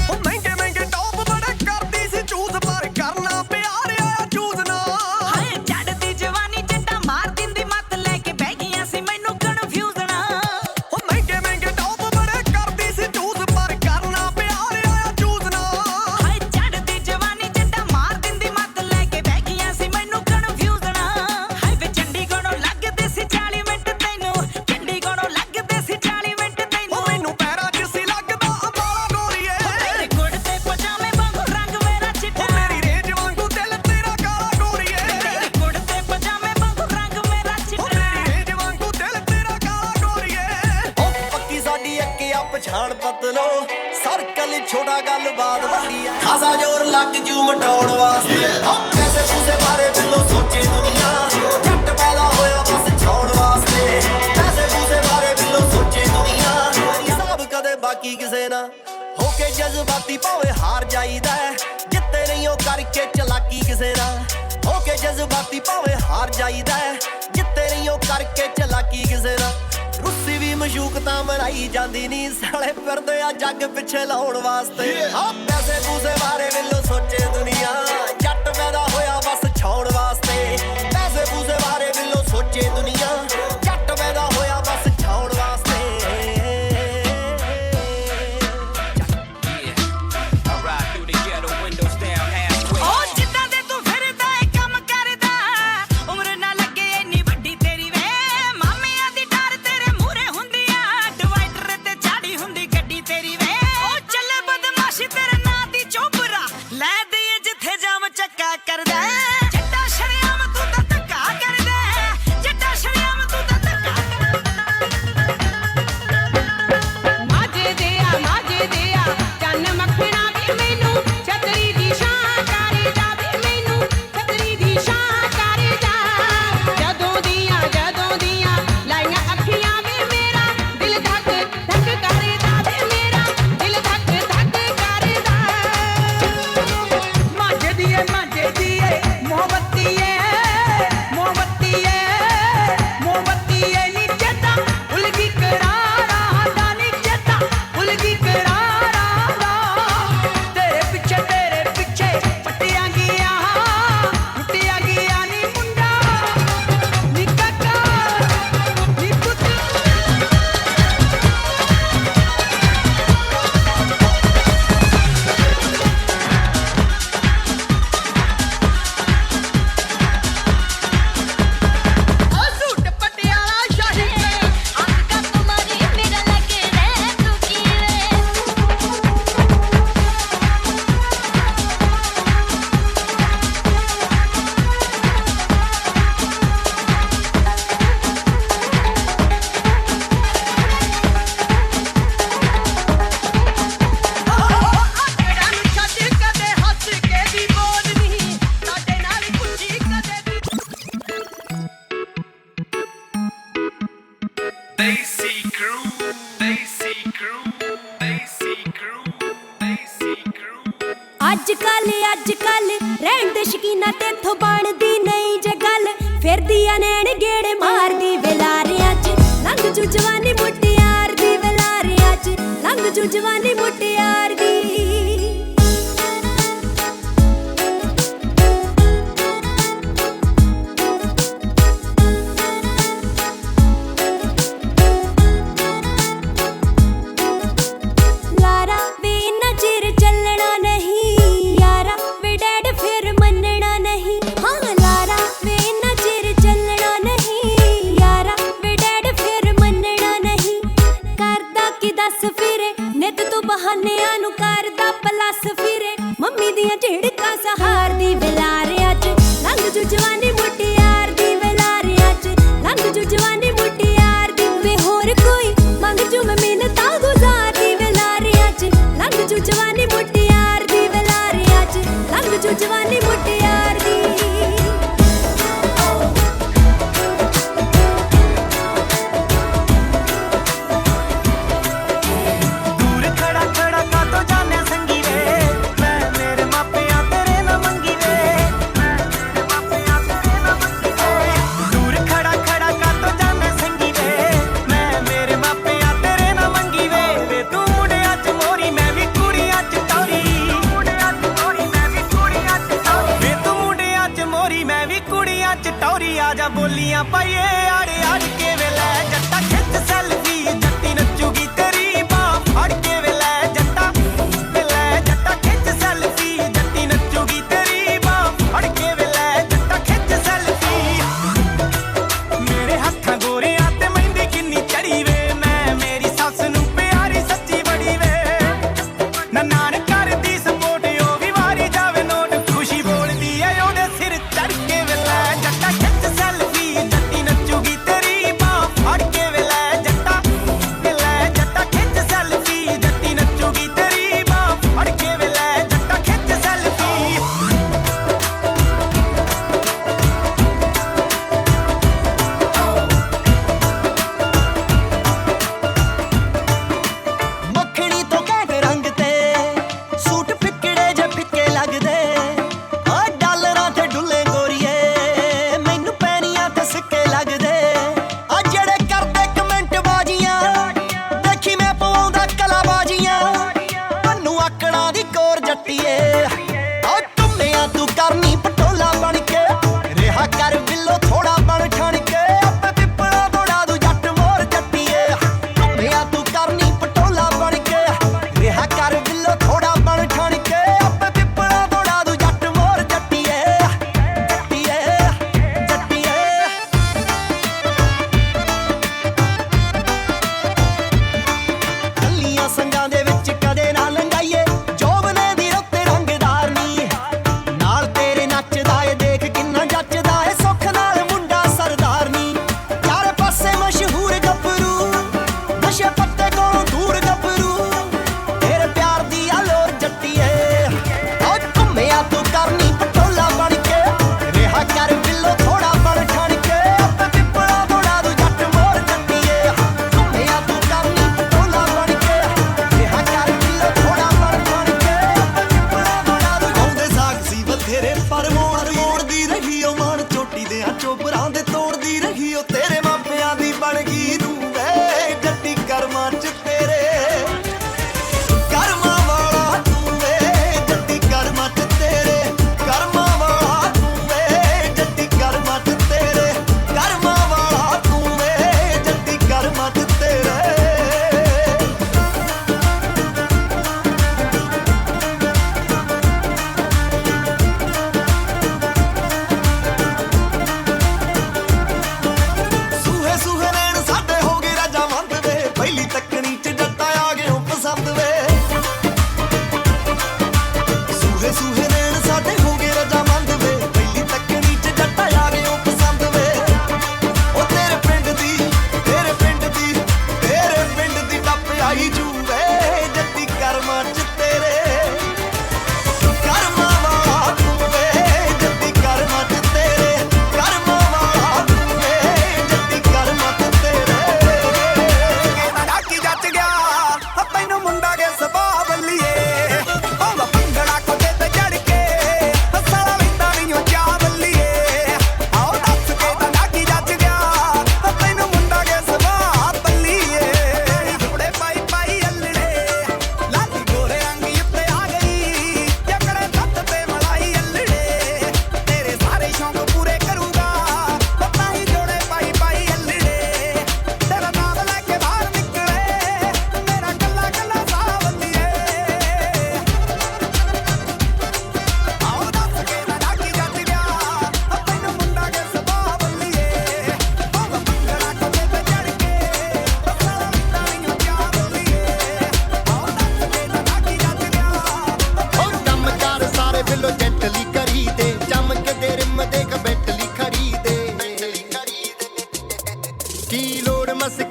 ਉਹ ਮਹਿੰਗੇ ਮਹਿੰਗੇ ਟੌਪ ਬੜੇ ਕਰਦੀ ਸੀ ਚੂਜ਼ ਪਰ ਕਰਨਾ ਪਿਆਰਿਆ ਚੂਜ਼ ਨਾ
ਹਾਏ ਚੜਦੀ ਜਵਾਨੀ ਜੱਟਾ ਮਾਰ ਦਿੰਦੀ ਮੱਤ ਲੈ ਕੇ ਬਹਿ ਗਈਆਂ ਸੀ ਮੈਨੂੰ ਕਨਫਿਊਜ਼ਨਾ
ਉਹ ਮਹਿੰਗੇ ਮਹਿੰਗੇ ਟੌਪ ਬੜੇ ਕਰਦੀ ਸੀ ਚੂਜ਼ ਪਰ ਕਰਨਾ ਪਿਆਰਿਆ ਚੂਜ਼ ਨਾ
ਹਾਏ ਚੜਦੀ ਜਵਾਨੀ ਜੱਟਾ ਮਾਰ ਦਿੰਦੀ ਮੱਤ ਲੈ ਕੇ ਬਹਿ ਗਈਆਂ ਸੀ ਮੈਨੂੰ ਕਨਫਿਊਜ਼ਨਾ ਹਾਏ ਵੇ ਚੰਡੀਗੜ੍ਹੋਂ ਲੱਗਦੇ ਸੀ 40 ਮਿੰਟ ਤੈਨੂੰ ਚੰਡੀਗੜ੍ਹੋਂ ਲੱਗਦੇ ਸੀ 40 ਮਿੰਟ
ਉਹ
ਤੈਨੂੰ
ਮੈਨੂੰ ਪੈਰਾਂ 'ਚ ਸੀ ਲੱਗਦਾ ਅੰਬਾਲਾ ਗੋਰੀਏ
ਤੇਰੇ ਕੁੜਤੇ ਪਜਾਮੇ ਵਾਂਗੂ ਰੰਗ ਮੇਰਾ ਚਿੱਟਾ
ਮੇਰੀ ਰੇਂਜ ਵਾਂਗੂ ਦਿਲ ਤੇਰਾ ਕਾਲਾ ਗੋਰੀਏ
ਤੇਰੇ ਕੁੜਤੇ ਪਜਾਮੇ ਵਾਂਗੂ ਰੰਗ ਮੇਰਾ ਚਿੱਟਾ
ਮੇਰੀ ਰੇਂਜ ਵਾਂਗੂ ਦਿਲ ਤੇਰਾ ਕਾਲਾ ਗੋਰੀਏ ਉਹ ਪੱਕੀ ਸਾਡੀ ਇੱਕ ਆ ਪਛਾਣ ਪਤਲੋ ਸਰਕਲ ਛੋਟਾ ਗੱਲਬਾਤ ਵੱਡੀ ਆ ਖਾਸਾ ਜ਼ੋਰ ਲੱਗ ਜੂ ਮਟਾਉਣ ਵਾਸਤੇ ਪੈਸੇ ਪੂਸੇ ਬਾਰੇ ਬਿੱਲੋ ਸੋਚੇ ਦੁਨੀਆ ਜੱਟ ਪੈਦਾ ਹੋਇਆ ਬਸ ਛਾਉਣ ਵਾਸਤੇ ਪੈਸੇ ਪੂਸੇ ਬਾਰੇ ਬਿੱਲੋ ਸੋਚੇ ਦੁਨੀਆ ਹਿਸਾਬ ਕਦੇ ਬਾਕੀ ਕਿਸੇ ਨਾ ਹੋ ਕੇ ਜਜ਼ਬਾਤੀ ਭਾਵੇਂ ਹਾਰ ਜਾਈਦਾ ਜਿੱਤੇ ਨਹੀਂ ਉਹ ਕਰਕੇ ਚਲਾਕੀ ਕਿਸੇ ਨਾਲ ਹੋ ਕੇ ਜਜ਼ਬਾਤੀ ਭਾਵੇਂ ਹਾਰ ਜਾਈਦਾ ਜਿੱਤੇ ਨਹੀਂ ਉਹ ਕਰਕੇ ਚਲਾਕੀ ਕਿਸੇ ਨਾਲ ਰੁੱਸੀ ਵੀ ਮਸ਼ੂਕ ਤਾਂ ਮਨਾਈ ਜਾਂਦੀ ਨਹੀਂ ਸਾਲੇ ਫਿਰਦੇ ਆ ਜੱਗ ਪਿੱਛੇ ਲਾਉਣ ਵਾਸਤੇ ਆ ਪੈਸੇ ਪੂਸੇ ਬਾਰੇ ਬਿੱਲੋ ਸੋਚੇ ਦੁਨੀਆ ਜੱਟ ਪੈਦਾ ਹੋਇਆ ਬਸ ਛਾਉਣ ਵਾਸਤੇ ਪੈਸੇ ਪੂਸੇ ਬਾਰੇ ਬਿੱਲੋ ਸੋਚੇ ਦੁਨੀਆ ਜੱਟ ਪੈਦਾ ਹੋਇਆ ਬਸ ਛਾਉਣ ਵਾਸਤੇ
ਉਹ ਜਿੱਦਾਂ ਦੇ ਤੂੰ ਫਿਰਦਾ ਏ ਕੰਮ ਕਰਦਾ ਉਮਰ ਨਾ ਲੱਗੇ ਇੰਨੀ ਵੱਡੀ ਤੇਰੀ ਵੇ ਮਾਮਿਆਂ ਦੀ ਡਰ ਤੇਰੇ ਮੂਹਰੇ ਹੁੰਦੀ ਆ ਡਿਵਾਈਡਰ ਤੇ ਚਾੜੀ ਹੁੰਦੀ ਗੱਡੀ ਤੇਰੀ ਵੇ ਉਹ ਚੱਲੇ ਬਦਮਾਸ਼ੀ ਤੇਰੇ ਨਾਂ ਦੀ ਚੋਬਰਾ ਲੈ ਦਈਏ ਜਿੱਥੇ ਜਾਮ ਚੱਕਾ ਕਰਦਾ ਜੱਟਾ ਸ਼ਰਿਆਮ ਤੂੰ ਤਾਂ ਧੱਕਾ ਕਰਦਾ ਜੱਟਾ ਸ਼ਰਿਆਮ ਤੂੰ
ਅੱਜ ਕੱਲ ਰਹਿਣ ਦੇ ਸ਼ਕੀਨਾ ਤੇਥੋਂ ਬਣਦੀ ਨਹੀਂ ਜੇ ਗੱਲ ਫਿਰਦੀਆਂ ਨੈਣ ਗੇੜੇ ਮਾਰਦੀ ਵੇਲਾਰਿਆਂ 'ਚ ਲੰਘ ਜੂ ਜਵਾਨੀ ਮੁਟਿਆਰ ਦੀ ਵੇਲਾਰਿਆਂ 'ਚ ਲੰਘ ਜੂ ਜਵਾਨੀ ਮੁਟਿਆਰ ਦੀ ਬਹਾਨਿਆਂ ਨੂੰ ਕਰਦਾ ਪਲੱਸ ਫਿਰੇ ਮੰਮੀ ਦੀਆਂ ਝਿੜਕਾਂ ਸਹਾਰਦੀ ਵੇਲਾਰਿਆਂ 'ਚ ਲੰਘ ਜੂ ਜਵਾਨੀ ਮੁਟਿਆਰ ਦੀ ਵੇਲਾਰਿਆਂ 'ਚ ਲੰਘ ਜੂ ਜਵਾਨੀ ਮੁਟਿਆਰ ਦੀ ਵੇ ਹੋਰ ਕੋਈ ਮੰਗ ਜੂ ਮੈਂ ਮਿੰਨਤਾਂ ਗੁਜ਼ਾਰਦੀ ਵੇਲਾਰਿਆਂ 'ਚ ਲੰਘ ਜੂ ਜਵਾਨੀ ਮੁਟਿਆਰ ਦੀ ਵੇਲਾਰਿਆਂ 'ਚ ਲੰਘ ਜੂ ਜਵਾਨੀ ਮੁਟਿਆਰ ਦੀ
ਦੂਰ ਖੜਾ ਖੜਾ ਕਾਤੋਂ ਜਾਣਿਆ ਸੰਗੀ ਵੇ ਮੈਂ ਮੇਰੇ ਮਾਪਿਆਂ ਤੇ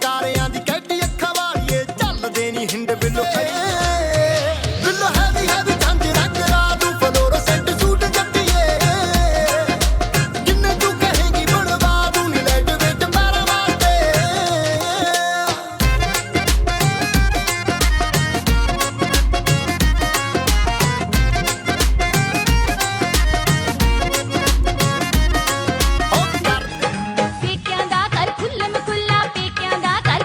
ਸ਼ਿਕਾਰਿਆਂ ਦੀ ਕੈਡੀ ਅੱਖਾਂ ਵਾਲੀਏ ਚੱਲਦੇ ਨੀ ਹਿੰਡ ਬਿੱਲੋ ਖੜੀ ਬਿੱਲੋ ਹੈਵੀ ਹੈਵੀ ਜੰਜ ਰੰਗ ਰਾਦੂ ਫਲੋਰੋਸੈਂਟ ਸੂਟ ਜੱਟੀਏ ਜਿੰਨੇ ਤੂੰ ਕਹੇਗੀ ਬਣਵਾ ਦੂੰ ਨੀ ਲੈਟ ਵਿੱਚ ਪੈਰਾਂ ਵਾਸਤੇ
ਪੇਕਿਆਂ ਦਾ ਘਰ ਖੁੱਲਮ ਖੁੱਲਾ ਪੇਕਿਆਂ ਦਾ ਘਰ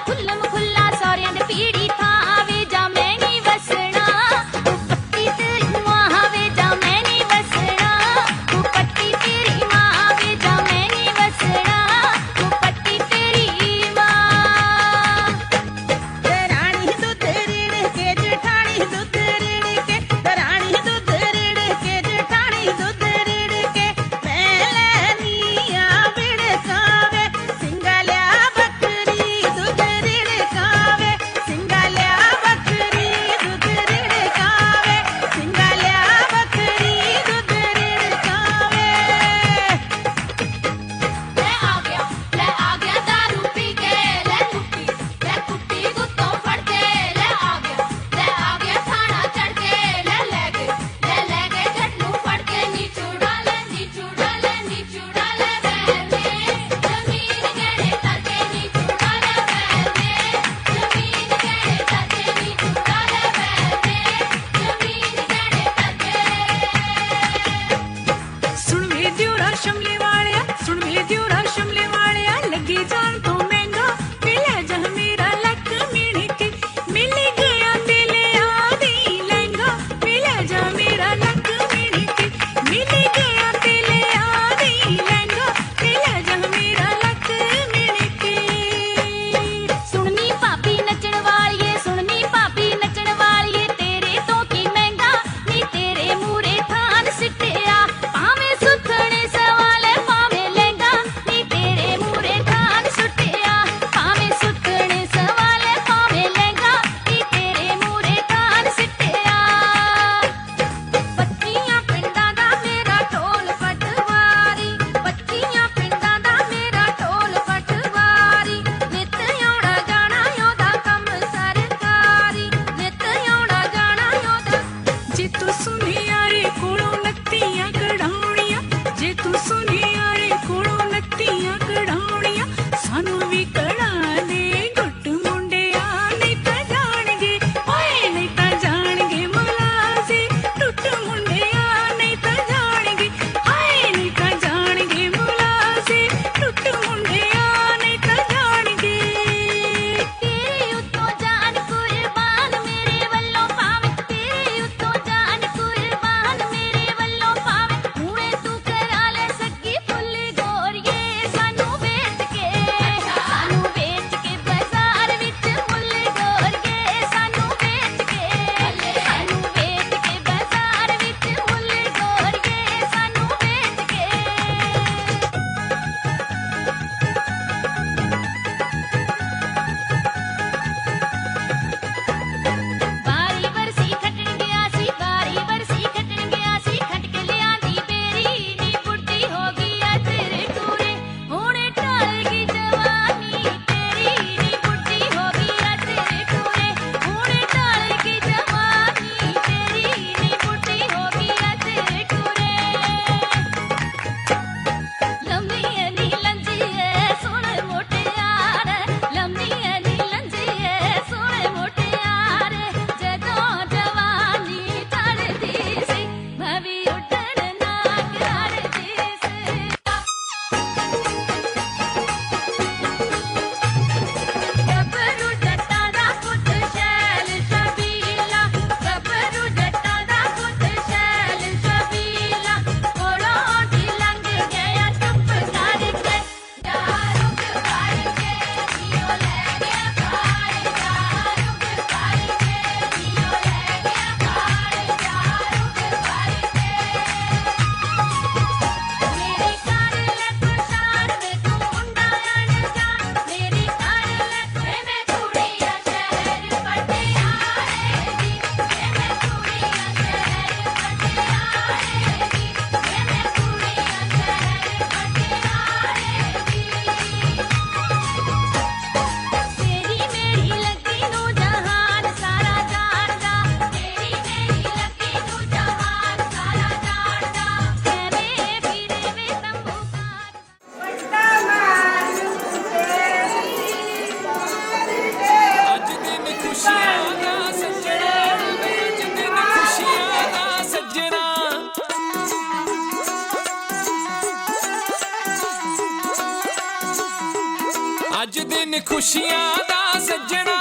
खुशियां दा सज्जना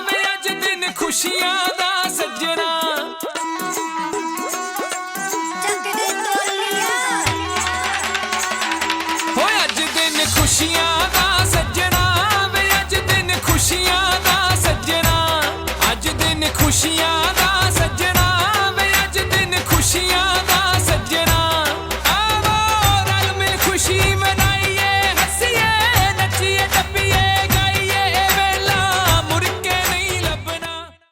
वे अज दिन खुशियां दा सज्जना